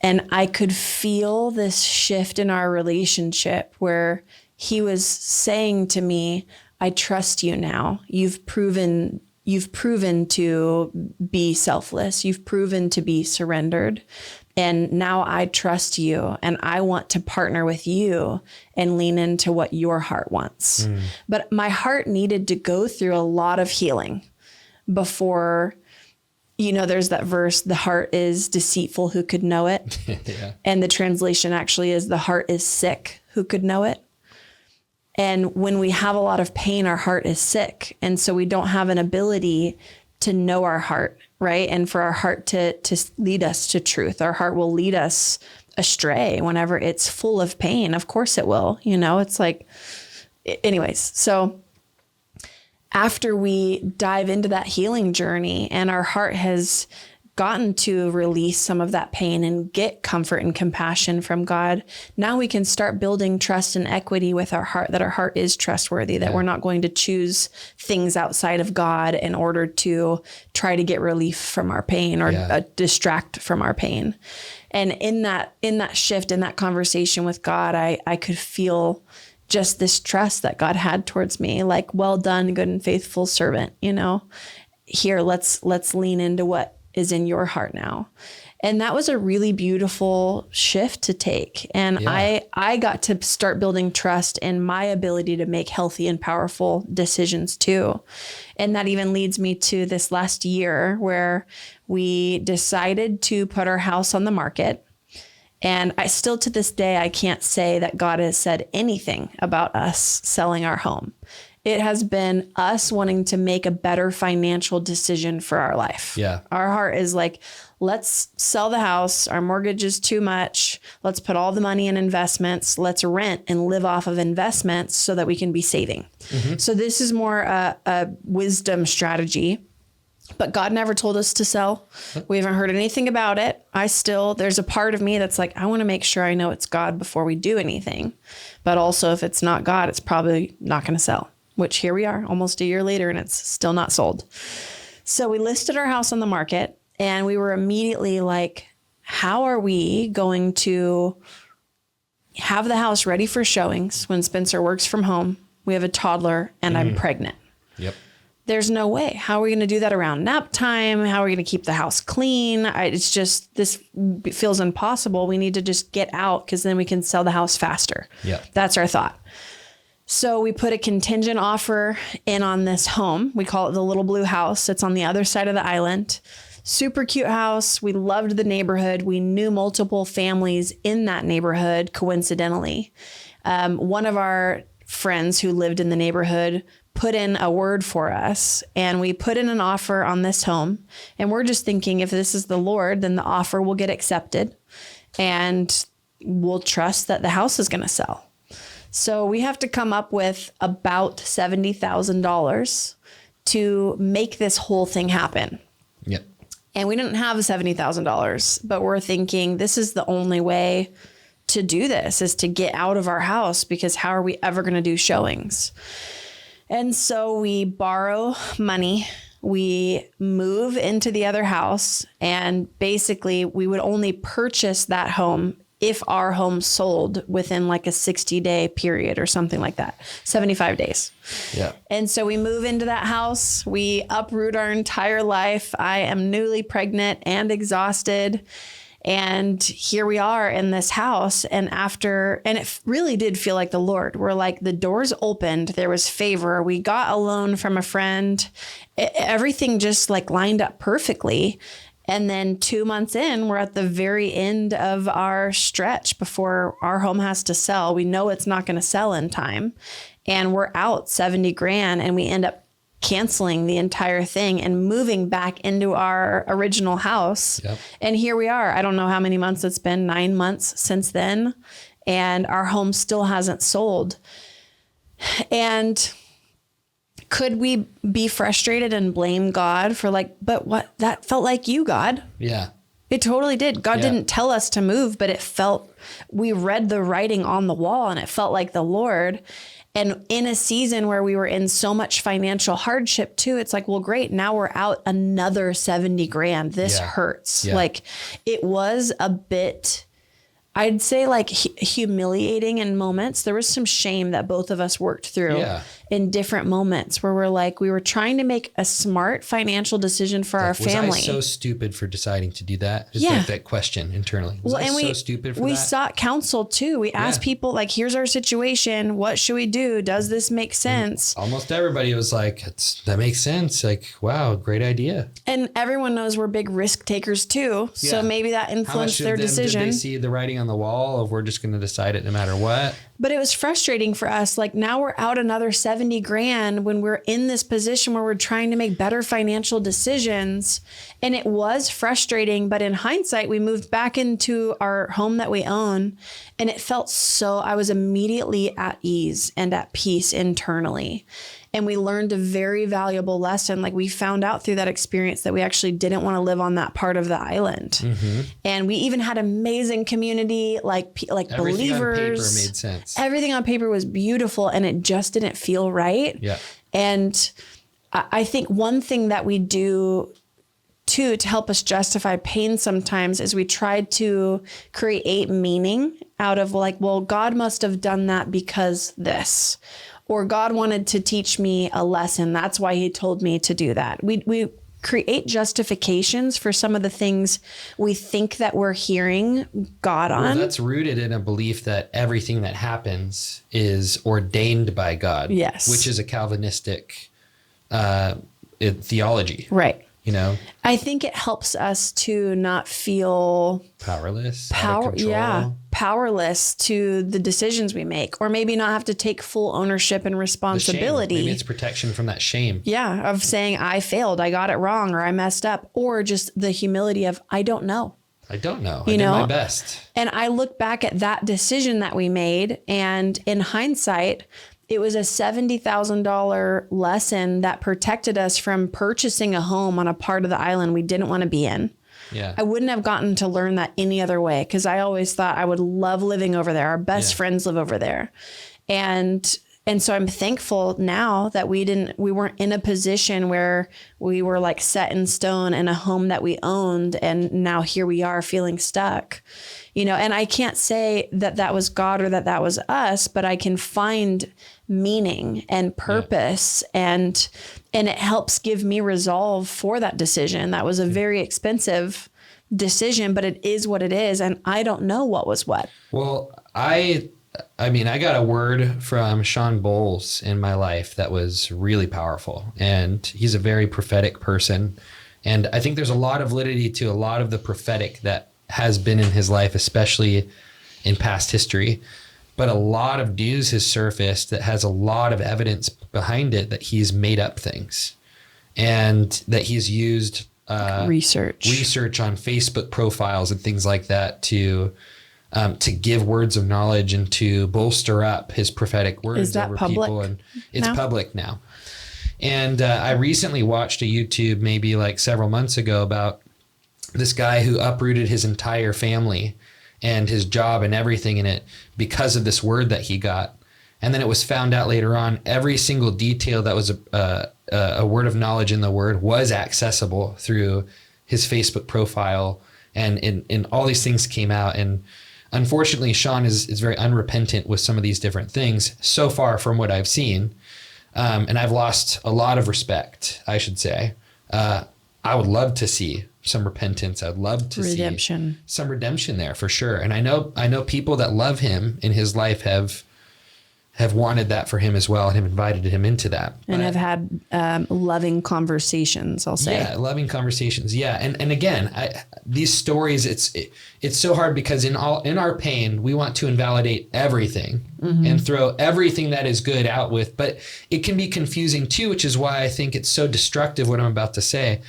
And I could feel this shift in our relationship where he was saying to me, I trust you now. You've proven to be selfless. You've proven to be surrendered. And now I trust you and I want to partner with you and lean into what your heart wants. But my heart needed to go through a lot of healing before, there's that verse, the heart is deceitful, who could know it? Yeah. And the translation actually is the heart is sick, who could know it? And when we have a lot of pain, our heart is sick. And so we don't have an ability to know our heart, right? And for our heart to lead us to truth. Our heart will lead us astray whenever it's full of pain. Of course it will, it's like, anyways, so after we dive into that healing journey and our heart has gotten to release some of that pain and get comfort and compassion from God, now we can start building trust and equity with our heart, that our heart is trustworthy, that we're not going to choose things outside of God in order to try to get relief from our pain or distract from our pain. And in that shift, in that conversation with God, I could feel just this trust that God had towards me, like, well done, good and faithful servant, here, let's lean into what is in your heart now. And that was a really beautiful shift to take. And I got to start building trust in my ability to make healthy and powerful decisions too. And that even leads me to this last year where we decided to put our house on the market. And I still, to this day, I can't say that God has said anything about us selling our home. It has been us wanting to make a better financial decision for our life. Yeah. Our heart is like, let's sell the house. Our mortgage is too much. Let's put all the money in investments. Let's rent and live off of investments so that we can be saving. Mm-hmm. So this is more a wisdom strategy. But God never told us to sell. We haven't heard anything about it. There's a part of me that's like, I want to make sure I know it's God before we do anything. But also if it's not God, it's probably not going to sell, which here we are almost a year later and it's still not sold. So we listed our house on the market and we were immediately like, how are we going to have the house ready for showings when Spencer works from home? We have a toddler and I'm pregnant. Yep. There's no way. How are we going to do that around nap time? How are we going to keep the house clean? This feels impossible. We need to just get out because then we can sell the house faster. Yeah, that's our thought. So we put a contingent offer in on this home. We call it the Little Blue House. It's on the other side of the island. Super cute house. We loved the neighborhood. We knew multiple families in that neighborhood, coincidentally. One of our friends who lived in the neighborhood put in a word for us and we put in an offer on this home. And we're just thinking if this is the Lord, then the offer will get accepted and we'll trust that the house is going to sell. So we have to come up with about $70,000 to make this whole thing happen. Yep. And we didn't have $70,000, but we're thinking this is the only way to do this, is to get out of our house, because how are we ever going to do showings? And so we borrow money, we move into the other house, and basically we would only purchase that home if our home sold within like a 60-day period or something like that, 75 days. Yeah. And so we move into that house, we uproot our entire life. I am newly pregnant and exhausted. And here we are in this house. And it really did feel like the Lord. We're like, the doors opened. There was favor. We got a loan from a friend. Everything just like lined up perfectly. And then 2 months in, we're at the very end of our stretch before our home has to sell. We know it's not going to sell in time. And we're out 70 grand, and we end up canceling the entire thing and moving back into our original house. Yep. And here we are. I don't know how many months it's been, 9 months since then. And our home still hasn't sold. And could we be frustrated and blame God for like, but what, that felt like you, God. Yeah. It totally did. God didn't tell us to move, but we read the writing on the wall, and it felt like the Lord. And in a season where we were in so much financial hardship too, it's like, well, great. Now we're out another 70 grand. This hurts. Yeah. Like, it was a bit, I'd say, like humiliating in moments. There was some shame that both of us worked through in different moments where we were trying to make a smart financial decision for our family. Was I so stupid for deciding to do that? Just like that question internally. Was I so stupid for that? We sought counsel too. We asked people like, here's our situation. What should we do? Does this make sense? And almost everybody was like, that makes sense. Like, wow, great idea. And everyone knows we're big risk takers too. So maybe that influenced their decision. Did they see the writing on the wall of we're just going to decide it no matter what? But it was frustrating for us. Like, now we're out another 70 grand when we're in this position where we're trying to make better financial decisions. And it was frustrating. But in hindsight, we moved back into our home that we own. And it felt I was immediately at ease and at peace internally. And we learned a very valuable lesson. Like, we found out through that experience that we actually didn't want to live on that part of the island. Mm-hmm. And we even had amazing community, like everything believers. Everything on paper made sense. Everything on paper was beautiful, and it just didn't feel right. Yeah. And I think one thing that we do too to help us justify pain sometimes is we tried to create meaning out of like, well, God must have done that because this. Or God wanted to teach me a lesson. That's why he told me to do that. We create justifications for some of the things we think that we're hearing God on. Well, that's rooted in a belief that everything that happens is ordained by God. Yes. Which is a Calvinistic theology. Right. You know, I think it helps us to not feel powerless to the decisions we make, or maybe not have to take full ownership and responsibility. Maybe it's protection from that shame. Yeah. Of saying I failed, I got it wrong, or I messed up, or just the humility of, I don't know. I don't know. I did my best. And I look back at that decision that we made, and in hindsight, it was a $70,000 lesson that protected us from purchasing a home on a part of the island we didn't want to be in. Yeah. I wouldn't have gotten to learn that any other way, because I always thought I would love living over there. Our best friends live over there. And so I'm thankful now that we weren't in a position where we were like set in stone in a home that we owned. And now here we are feeling stuck, and I can't say that was God or that was us, but I can find meaning and purpose, and it helps give me resolve for that decision. That was a very expensive decision, but it is what it is. And I don't know what was what. Well, I got a word from Sean Bowles in my life that was really powerful, and he's a very prophetic person. And I think there's a lot of validity to a lot of the prophetic that has been in his life, especially in past history. But a lot of news has surfaced that has a lot of evidence behind it that he's made up things, and that he's used research on Facebook profiles and things like that to give words of knowledge and to bolster up his prophetic words over people. And it's public now. And I recently watched a YouTube maybe like several months ago about this guy who uprooted his entire family and his job and everything in it because of this word that he got. And then it was found out later on, every single detail that was a word of knowledge in the word was accessible through his Facebook profile. And all these things came out. And unfortunately, Sean is very unrepentant with some of these different things so far from what I've seen. And I've lost a lot of respect, I should say. I would love to see some repentance. I'd love to see some redemption there for sure. And I know people that love him in his life have wanted that for him as well and have invited him into that. And have had loving conversations, I'll say. Yeah, loving conversations. Yeah. And again, these stories, it's so hard because in our pain, we want to invalidate everything and throw everything that is good out with, but it can be confusing too, which is why I think it's so destructive what I'm about to say.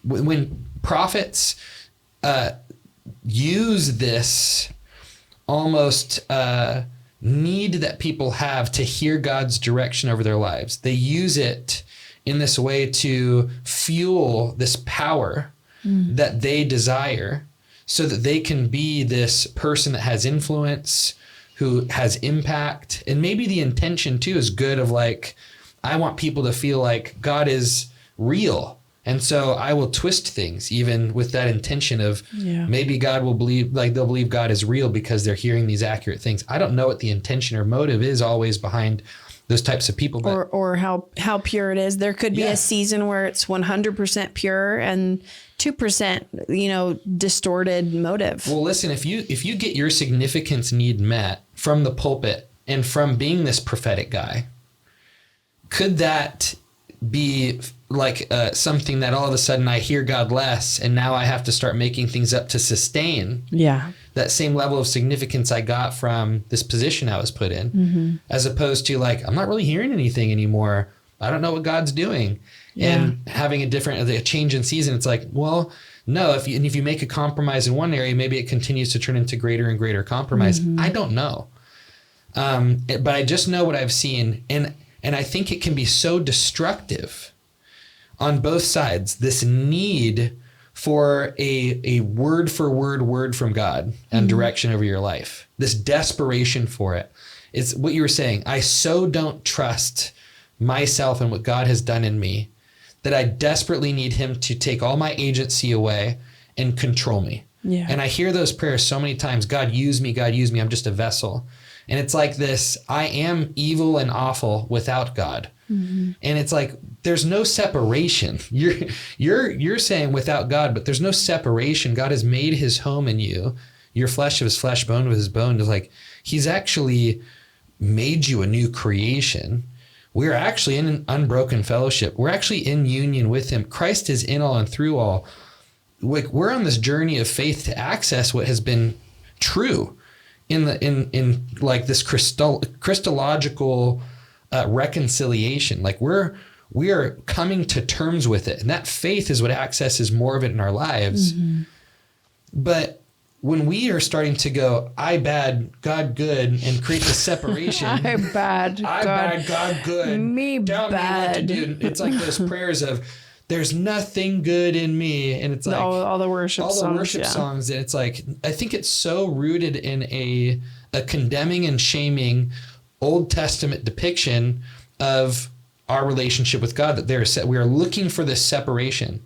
When prophets use this almost need that people have to hear God's direction over their lives, they use it in this way to fuel this power that they desire so that they can be this person that has influence, who has impact. And maybe the intention too is good of like, I want people to feel like God is real. And so I will twist things even with that intention of maybe God will believe, like they'll believe God is real because they're hearing these accurate things. I don't know what the intention or motive is always behind those types of people. But or how pure it is. There could be a season where it's 100% pure and 2%, distorted motive. Well, listen, if you get your significance need met from the pulpit and from being this prophetic guy, could that be like something that all of a sudden I hear God less and now I have to start making things up to sustain that same level of significance I got from this position I was put in, as opposed to like, I'm not really hearing anything anymore. I don't know what God's doing. And having a change in season, it's like, well, no, if you make a compromise in one area, maybe it continues to turn into greater and greater compromise. I don't know. But I just know what I've seen. And I think it can be so destructive on both sides, this need for a word for word from God and direction over your life, this desperation for it. It's what you were saying. I so don't trust myself and what God has done in me that I desperately need him to take all my agency away and control me. Yeah. And I hear those prayers so many times, God, use me, I'm just a vessel. And it's like this, I am evil and awful without God. And it's like, there's no separation. You're saying without God, but there's no separation. God has made his home in you. Your flesh of his flesh, bone of his bone. Is like, he's actually made you a new creation. We're actually in an unbroken fellowship. We're actually in union with him. Christ is in all and through all. Like, we're on this journey of faith to access what has been true in like this Christological reconciliation. Like we are coming to terms with it, and that faith is what accesses more of it in our lives. But when we are starting to go, I bad, God good, and create the separation, I bad, God good, me tell bad. me what to do. It's like those prayers of, there's nothing good in me. And it's like all the worship songs. And it's like, I think it's so rooted in a condemning and shaming Old Testament depiction of our relationship with God, that we are looking for this separation.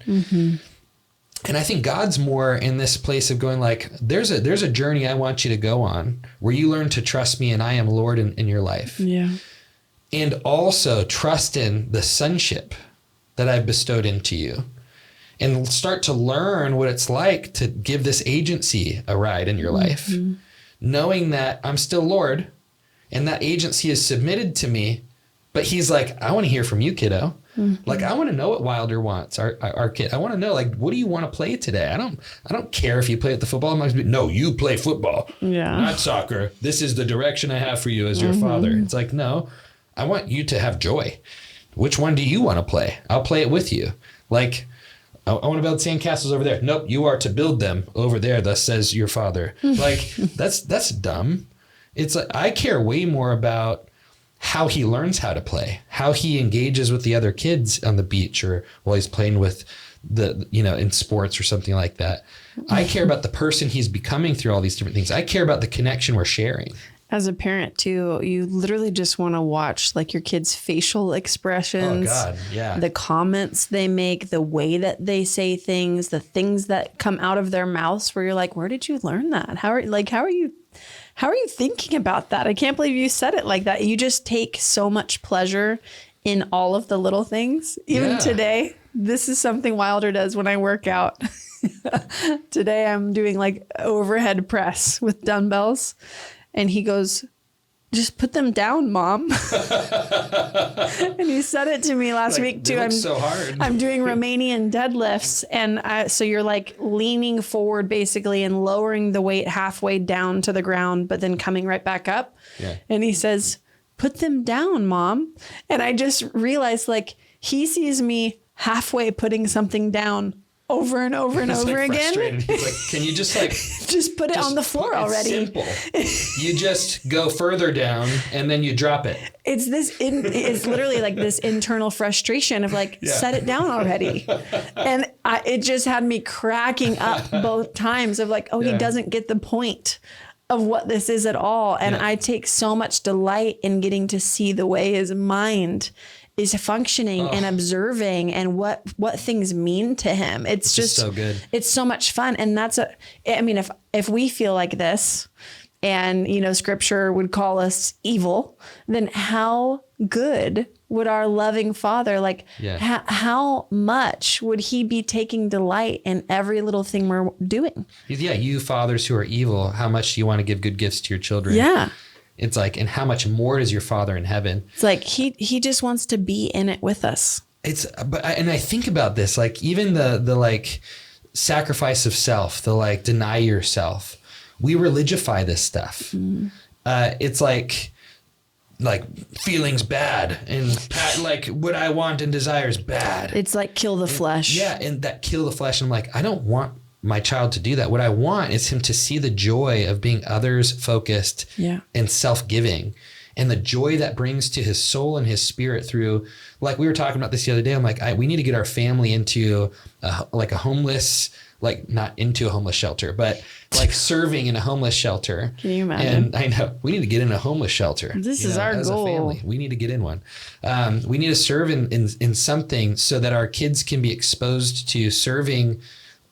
And I think God's more in this place of going like, there's a journey I want you to go on where you learn to trust me and I am Lord in your life. Yeah. And also trust in the sonship that I've bestowed into you, and start to learn what it's like to give this agency a ride in your life, knowing that I'm still Lord and that agency is submitted to me. But he's like, I want to hear from you, kiddo. Like, I want to know what Wilder wants, our kid. I want to know, like, what do you want to play today? I don't care if you play at the football. No, you play football, not soccer. This is the direction I have for you as your father. It's like, no, I want you to have joy. Which one do you want to play? I'll play it with you. Like, I want to build sandcastles over there. Nope, you are to build them over there. Thus says your father. Like, that's dumb. It's like, I care way more about how he learns how to play, how he engages with the other kids on the beach or while he's playing with in sports or something like that. I care about the person he's becoming through all these different things. I care about the connection we're sharing. As a parent too, you literally just want to watch like your kids' facial expressions. Oh God, yeah. The comments they make, the way that they say things, the things that come out of their mouths where you're like, where did you learn that? How are you thinking about that? I can't believe you said it like that. You just take so much pleasure in all of the little things. Even today, this is something Wilder does when I work out. Today I'm doing like overhead press with dumbbells. And he goes, just put them down, Mom. And he said it to me last week too. I'm so hard. I'm doing Romanian deadlifts. And so you're like leaning forward basically and lowering the weight halfway down to the ground, but then coming right back up. Yeah. And he says, put them down, Mom. And I just realized like he sees me halfway putting something down over and over and over again. He's like, can you just like just put it on the floor already? Simple. You just go further down and then you drop it. It's literally like this internal frustration of like, set it down already. And it just had me cracking up both times of like, he doesn't get the point of what this is at all. And I take so much delight in getting to see the way his mind is functioning and observing and what things mean to him. It's just so good. It's so much fun. And if we feel like this and, scripture would call us evil, then how good would our loving Father, how much would he be taking delight in every little thing we're doing? Yeah. You fathers who are evil, how much do you want to give good gifts to your children? Yeah. It's like, and how much more does your Father in heaven? It's like he just wants to be in it with us. And I think about this, like even the like sacrifice of self, the like deny yourself. We religify this stuff. It's like feelings bad and like what I want and desire is bad. It's like kill the flesh. Yeah, and that kill the flesh. I'm like, I don't want my child to do that. What I want is him to see the joy of being others focused and self-giving, and the joy that brings to his soul and his spirit through, like we were talking about this the other day. I'm like, we need to get our family into like a homeless, like not into a homeless shelter, but like serving in a homeless shelter. Can you imagine? And I know we need to get in a homeless shelter. This is our as goal. A family. We need to get in one. We need to serve in something so that our kids can be exposed to serving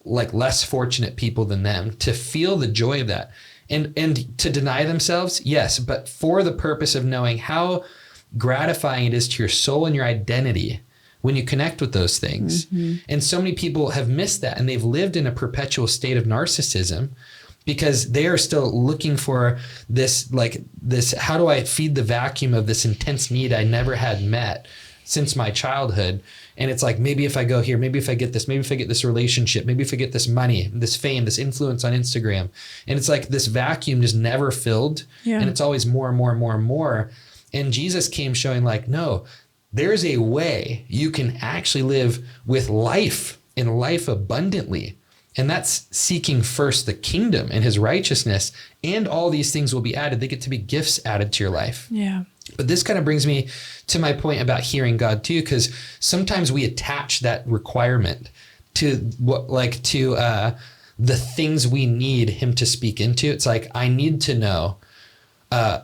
like less fortunate people than them, to feel the joy of that and to deny themselves. Yes. But for the purpose of knowing how gratifying it is to your soul and your identity when you connect with those things. And so many people have missed that, and they've lived in a perpetual state of narcissism because they are still looking for this, how do I feed the vacuum of this intense need I never had met since my childhood? And it's like, maybe if I go here, maybe if I get this, maybe if I get this relationship, maybe if I get this money, this fame, this influence on Instagram. And it's like this vacuum just never filled. Yeah. And it's always more and more and more and more. And Jesus came showing like, no, there's a way you can actually live with life and life abundantly. And that's seeking first the kingdom and his righteousness, and all these things will be added. They get to be gifts added to your life. Yeah. But this kind of brings me to my point about hearing God too, because sometimes we attach that requirement to the things we need him to speak into. It's like, I need to know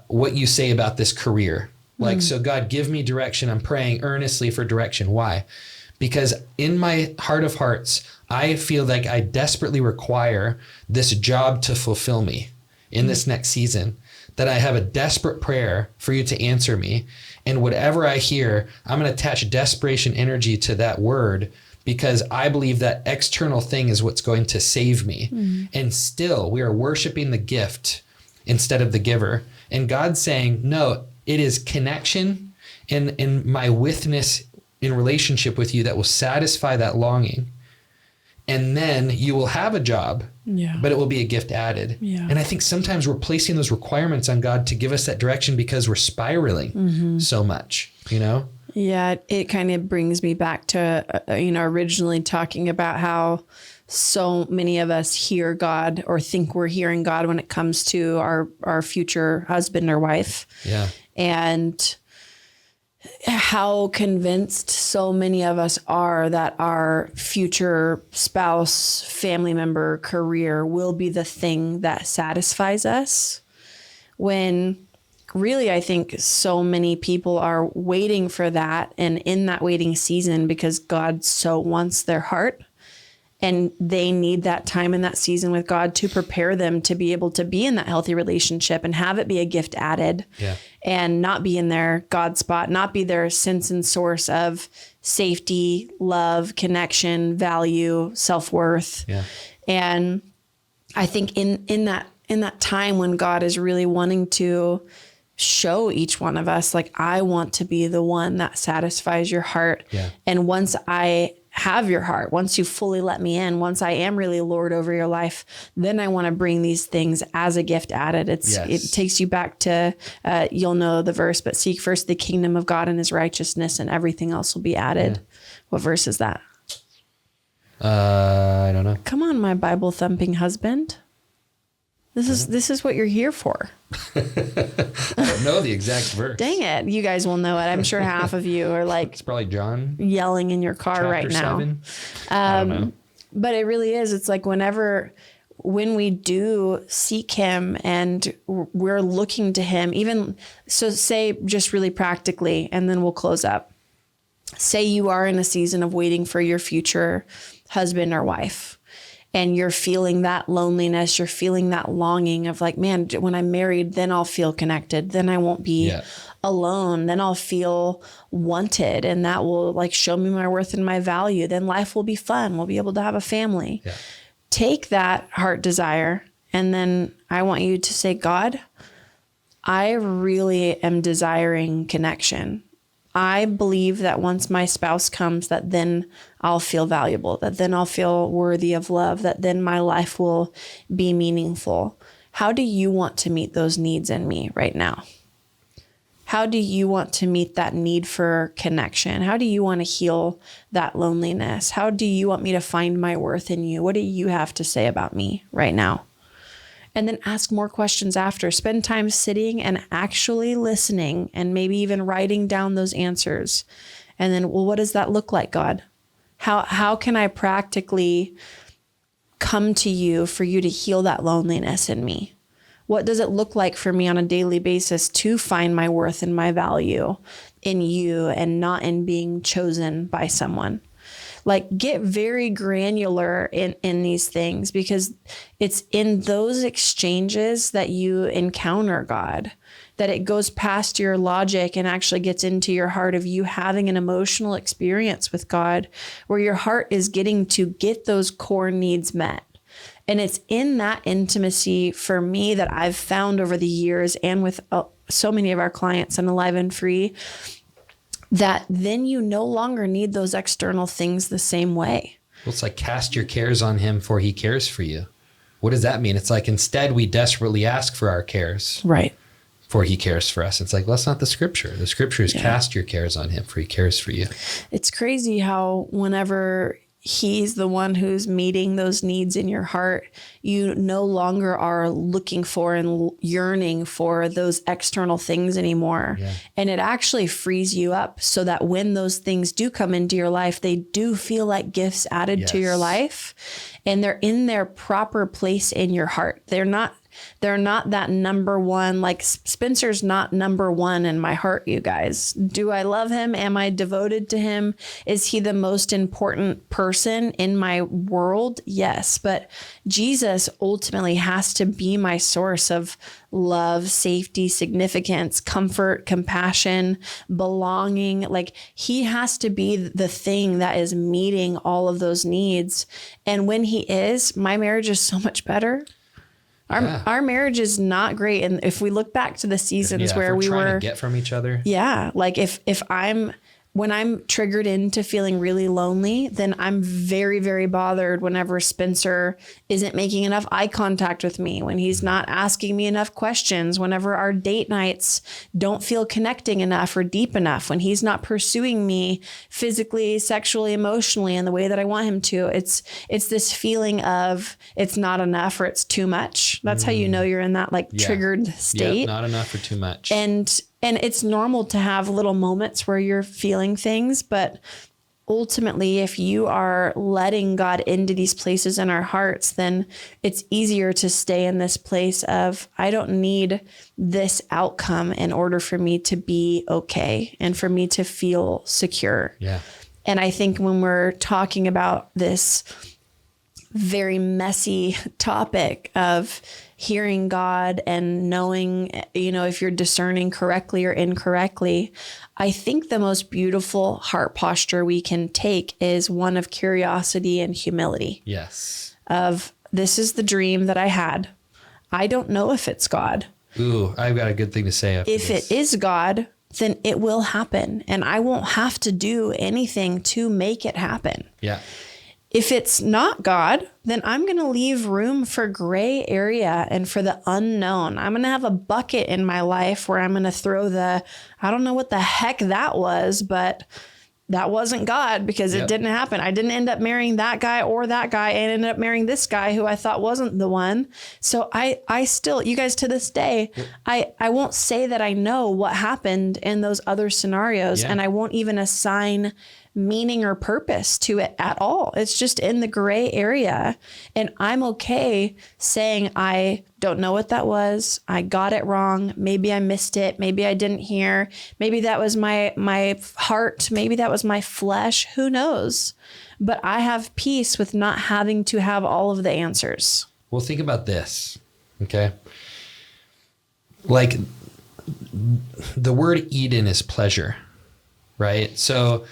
what you say about this career. Like, so God, give me direction. I'm praying earnestly for direction. Why? Because in my heart of hearts, I feel like I desperately require this job to fulfill me in this next season, that I have a desperate prayer for you to answer me. And whatever I hear, I'm going to attach desperation energy to that word, because I believe that external thing is what's going to save me. And still, we are worshiping the gift instead of the giver. And God's saying, no, it is connection and my witness in relationship with you that will satisfy that longing. And then you will have a job, but it will be a gift added. Yeah. And I think sometimes we're placing those requirements on God to give us that direction because we're spiraling so much, Yeah, it kind of brings me back to, originally talking about how so many of us hear God or think we're hearing God when it comes to our future husband or wife. Yeah. And how convinced so many of us are that our future spouse, family member, career will be the thing that satisfies us, when really I think so many people are waiting for that and in that waiting season because God so wants their heart. And they need that time in that season with God to prepare them to be able to be in that healthy relationship and have it be a gift added, and not be in their God spot, not be their sense and source of safety, love, connection, value, self-worth. And I think in that time when God is really wanting to show each one of us, like, I want to be the one that satisfies your heart. And once I have your heart, once you fully let me in, once I am really Lord over your life, then I want to bring these things as a gift added. It takes you back to, you'll know the verse, but seek first the kingdom of God and his righteousness, and everything else will be added. What verse is that? I don't know. Come on, my Bible thumping husband. This is what you're here for. I don't know the exact verse. Dang it. You guys will know it. I'm sure half of you are like, it's probably John yelling in your car right now. 7. I don't know. But it really is. It's like when we do seek him and we're looking to him, even so, say just really practically, and then we'll close up. Say you are in a season of waiting for your future husband or wife, and you're feeling that loneliness, you're feeling that longing of like, man, when I'm married, then I'll feel connected. Then I won't be alone. Then I'll feel wanted, and that will like show me my worth and my value. Then life will be fun. We'll be able to have a family. Take that heart desire, and then I want you to say, God, I really am desiring connection. I believe that once my spouse comes, that then I'll feel valuable, that then I'll feel worthy of love, that then my life will be meaningful. How do you want to meet those needs in me right now? How do you want to meet that need for connection? How do you want to heal that loneliness? How do you want me to find my worth in you? What do you have to say about me right now? And then ask more questions after. Spend time sitting and actually listening, and maybe even writing down those answers. And then, well, what does that look like, God? How can I practically come to you for you to heal that loneliness in me? What does it look like for me on a daily basis to find my worth and my value in you and not in being chosen by someone? Like, get very granular in these things, because it's in those exchanges that you encounter God, that it goes past your logic and actually gets into your heart of you having an emotional experience with God, where your heart is getting to get those core needs met. And it's in that intimacy for me that I've found over the years, and with so many of our clients in Alive and Free, that then you no longer need those external things the same way. Well, it's like, cast your cares on him, for he cares for you. What does that mean? It's like, instead we desperately ask for our cares. Right. For he cares for us. It's like, well, that's not the scripture. The scripture is cast your cares on him, for he cares for you. It's crazy how whenever he's the one who's meeting those needs in your heart, you no longer are looking for and yearning for those external things anymore. And it actually frees you up so that when those things do come into your life, they do feel like gifts added to your life, and they're in their proper place in your heart. They're not that number one, like Spencer's not number one in my heart, you guys. Do I love him? Am I devoted to him? Is he the most important person in my world? Yes. But Jesus ultimately has to be my source of love, safety, significance, comfort, compassion, belonging. Like, he has to be the thing that is meeting all of those needs. And when he is, my marriage is so much better. Our marriage is not great. And if we look back to the seasons where we were trying to get from each other. Like when I'm triggered into feeling really lonely, then I'm very, very bothered whenever Spencer isn't making enough eye contact with me, when he's not asking me enough questions, whenever our date nights don't feel connecting enough or deep enough, when he's not pursuing me physically, sexually, emotionally in the way that I want him to. It's this feeling of it's not enough or it's too much. That's how you know you're in that triggered state. Not enough or too much. And it's normal to have little moments where you're feeling things, but ultimately, if you are letting God into these places in our hearts, then it's easier to stay in this place of, I don't need this outcome in order for me to be okay and for me to feel secure. Yeah. And I think when we're talking about this very messy topic of hearing God and knowing, if you're discerning correctly or incorrectly, I think the most beautiful heart posture we can take is one of curiosity and humility. Yes. Of, this is the dream that I had. I don't know if it's God. Ooh, I've got a good thing to say after If this. it is God, then it will happen. And I won't have to do anything to make it happen. Yeah. If it's not God, then I'm going to leave room for gray area and for the unknown. I'm going to have a bucket in my life where I'm going to throw I don't know what the heck that was, but that wasn't God because it didn't happen. I didn't end up marrying that guy or that guy and ended up marrying this guy who I thought wasn't the one. So I still, you guys, to this day, I won't say that I know what happened in those other scenarios, and I won't even assign meaning or purpose to it at all. It's just in the gray area. And I'm okay saying, I don't know what that was. I got it wrong. Maybe I missed it. Maybe I didn't hear. Maybe that was my heart. Maybe that was my flesh. Who knows? But I have peace with not having to have all of the answers. Well, think about this. Okay. Like the word Eden is pleasure, right? So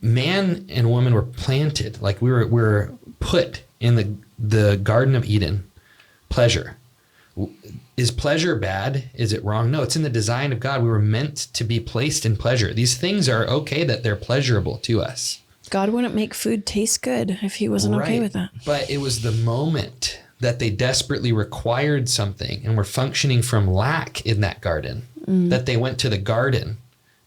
man and woman were planted, like we were put in the Garden of Eden. Pleasure. Is pleasure bad? Is it wrong? No, it's in the design of God. We were meant to be placed in pleasure. These things are okay that they're pleasurable to us. God wouldn't make food taste good if he wasn't okay with that. But it was the moment that they desperately required something and were functioning from lack in that garden, that they went to the garden.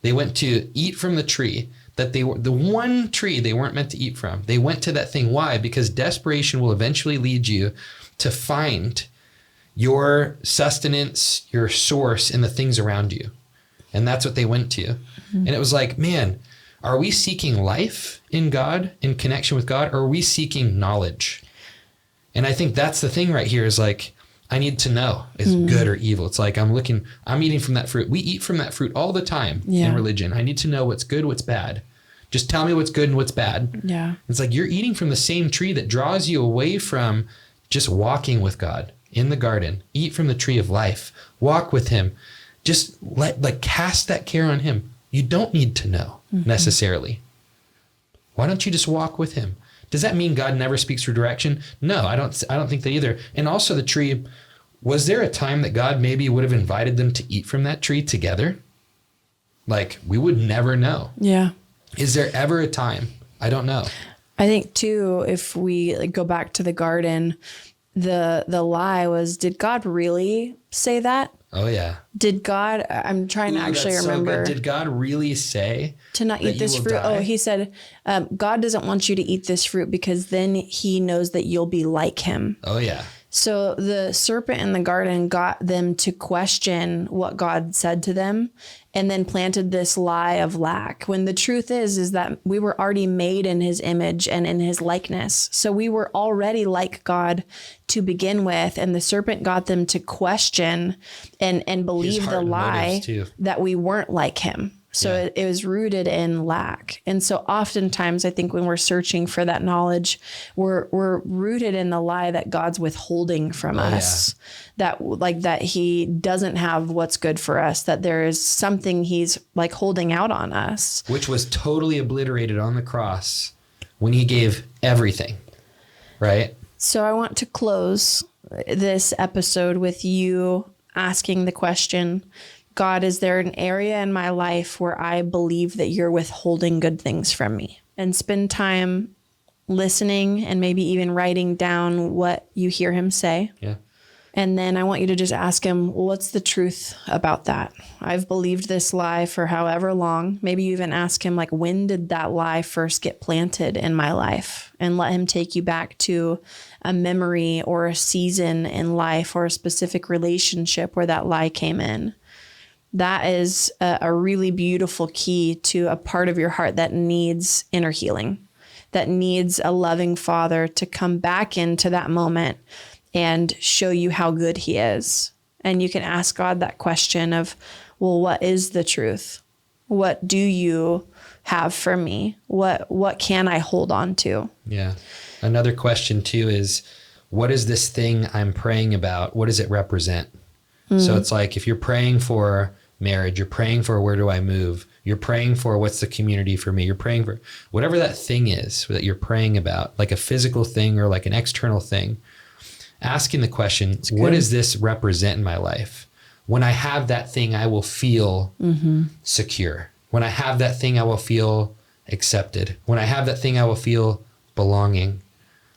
They went to eat from the tree that they were, the one tree they weren't meant to eat from. They went to that thing. Why? Because desperation will eventually lead you to find your sustenance, your source in the things around you. And that's what they went to. And it was like, man, are we seeking life in God, in connection with God, or are we seeking knowledge? And I think that's the thing right here is like, I need to know is good or evil. It's like, I'm eating from that fruit. We eat from that fruit all the time in religion. I need to know what's good, what's bad. Just tell me what's good and what's bad. Yeah. It's like, you're eating from the same tree that draws you away from just walking with God in the garden. Eat from the tree of life, walk with him. Just cast that care on him. You don't need to know necessarily. Why don't you just walk with him? Does that mean God never speaks for direction? No, I don't think that either. And also the tree, was there a time that God maybe would have invited them to eat from that tree together? Like, we would never know. Yeah. Is there ever a time? I don't know. I think too, if we go back to the garden, the lie was, did God really say that? Oh yeah. Did God, I'm trying to actually remember. So did God really say to not eat this fruit? Oh, he said, God doesn't want you to eat this fruit because then he knows that you'll be like him. Oh yeah. So the serpent in the garden got them to question what God said to them and then planted this lie of lack. When the truth is that we were already made in his image and in his likeness. So we were already like God to begin with. And the serpent got them to question and believe the lie that we weren't like him. So it was rooted in lack. And so oftentimes I think when we're searching for that knowledge, we're rooted in the lie that God's withholding from us, that he doesn't have what's good for us, that there is something he's like holding out on us. Which was totally obliterated on the cross when he gave everything, right? So I want to close this episode with you asking the question, God, is there an area in my life where I believe that you're withholding good things from me? And spend time listening and maybe even writing down what you hear him say. Yeah. And then I want you to just ask him, what's the truth about that? I've believed this lie for however long. Maybe you even ask him, like, when did that lie first get planted in my life? And let him take you back to a memory or a season in life or a specific relationship where that lie came in. That is a really beautiful key to a part of your heart that needs inner healing, that needs a loving Father to come back into that moment and show you how good he is. And you can ask God that question of, well, what is the truth? What do you have for me? What can I hold on to? Yeah. Another question too is, what is this thing I'm praying about? What does it represent? So it's like, if you're praying for marriage, you're praying for where do I move? You're praying for what's the community for me? You're praying for whatever that thing is that you're praying about, like a physical thing or like an external thing. Asking the question, what does this represent in my life? When I have that thing, I will feel secure. When I have that thing, I will feel accepted. When I have that thing, I will feel belonging.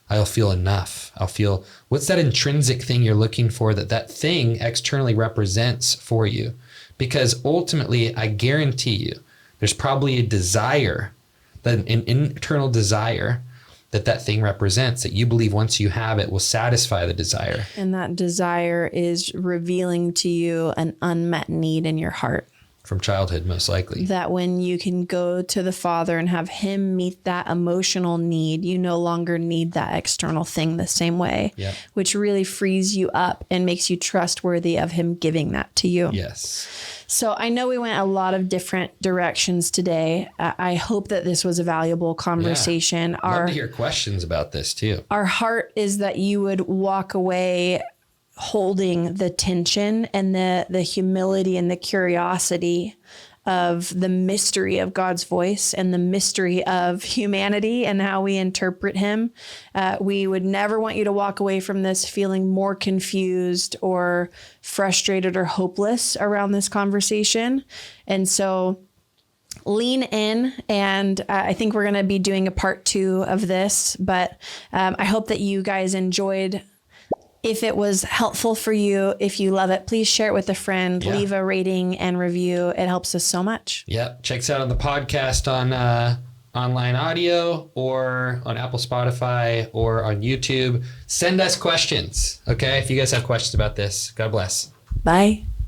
I'll feel enough. I'll feel, what's that intrinsic thing you're looking for that thing externally represents for you? Because ultimately, I guarantee you, there's probably a desire, an internal desire that thing represents, that you believe once you have it will satisfy the desire. And that desire is revealing to you an unmet need in your heart. From childhood, most likely. That when you can go to the Father and have him meet that emotional need, you no longer need that external thing the same way, which really frees you up and makes you trustworthy of him giving that to you. Yes. So I know we went a lot of different directions today. I hope that this was a valuable conversation. Yeah. I'd love to hear questions about this too. Our heart is that you would walk away holding the tension and the humility and the curiosity of the mystery of God's voice and the mystery of humanity and how we interpret him. We would never want you to walk away from this feeling more confused or frustrated or hopeless around this conversation. And so lean in, and I think we're going to be doing a part 2 of this, but I hope that you guys enjoyed. If it was helpful for you, if you love it, please share it with a friend, leave a rating and review. It helps us so much. Yep. Check us out on the podcast on online audio or on Apple, Spotify, or on YouTube. Send us questions. Okay. If you guys have questions about this, God bless. Bye.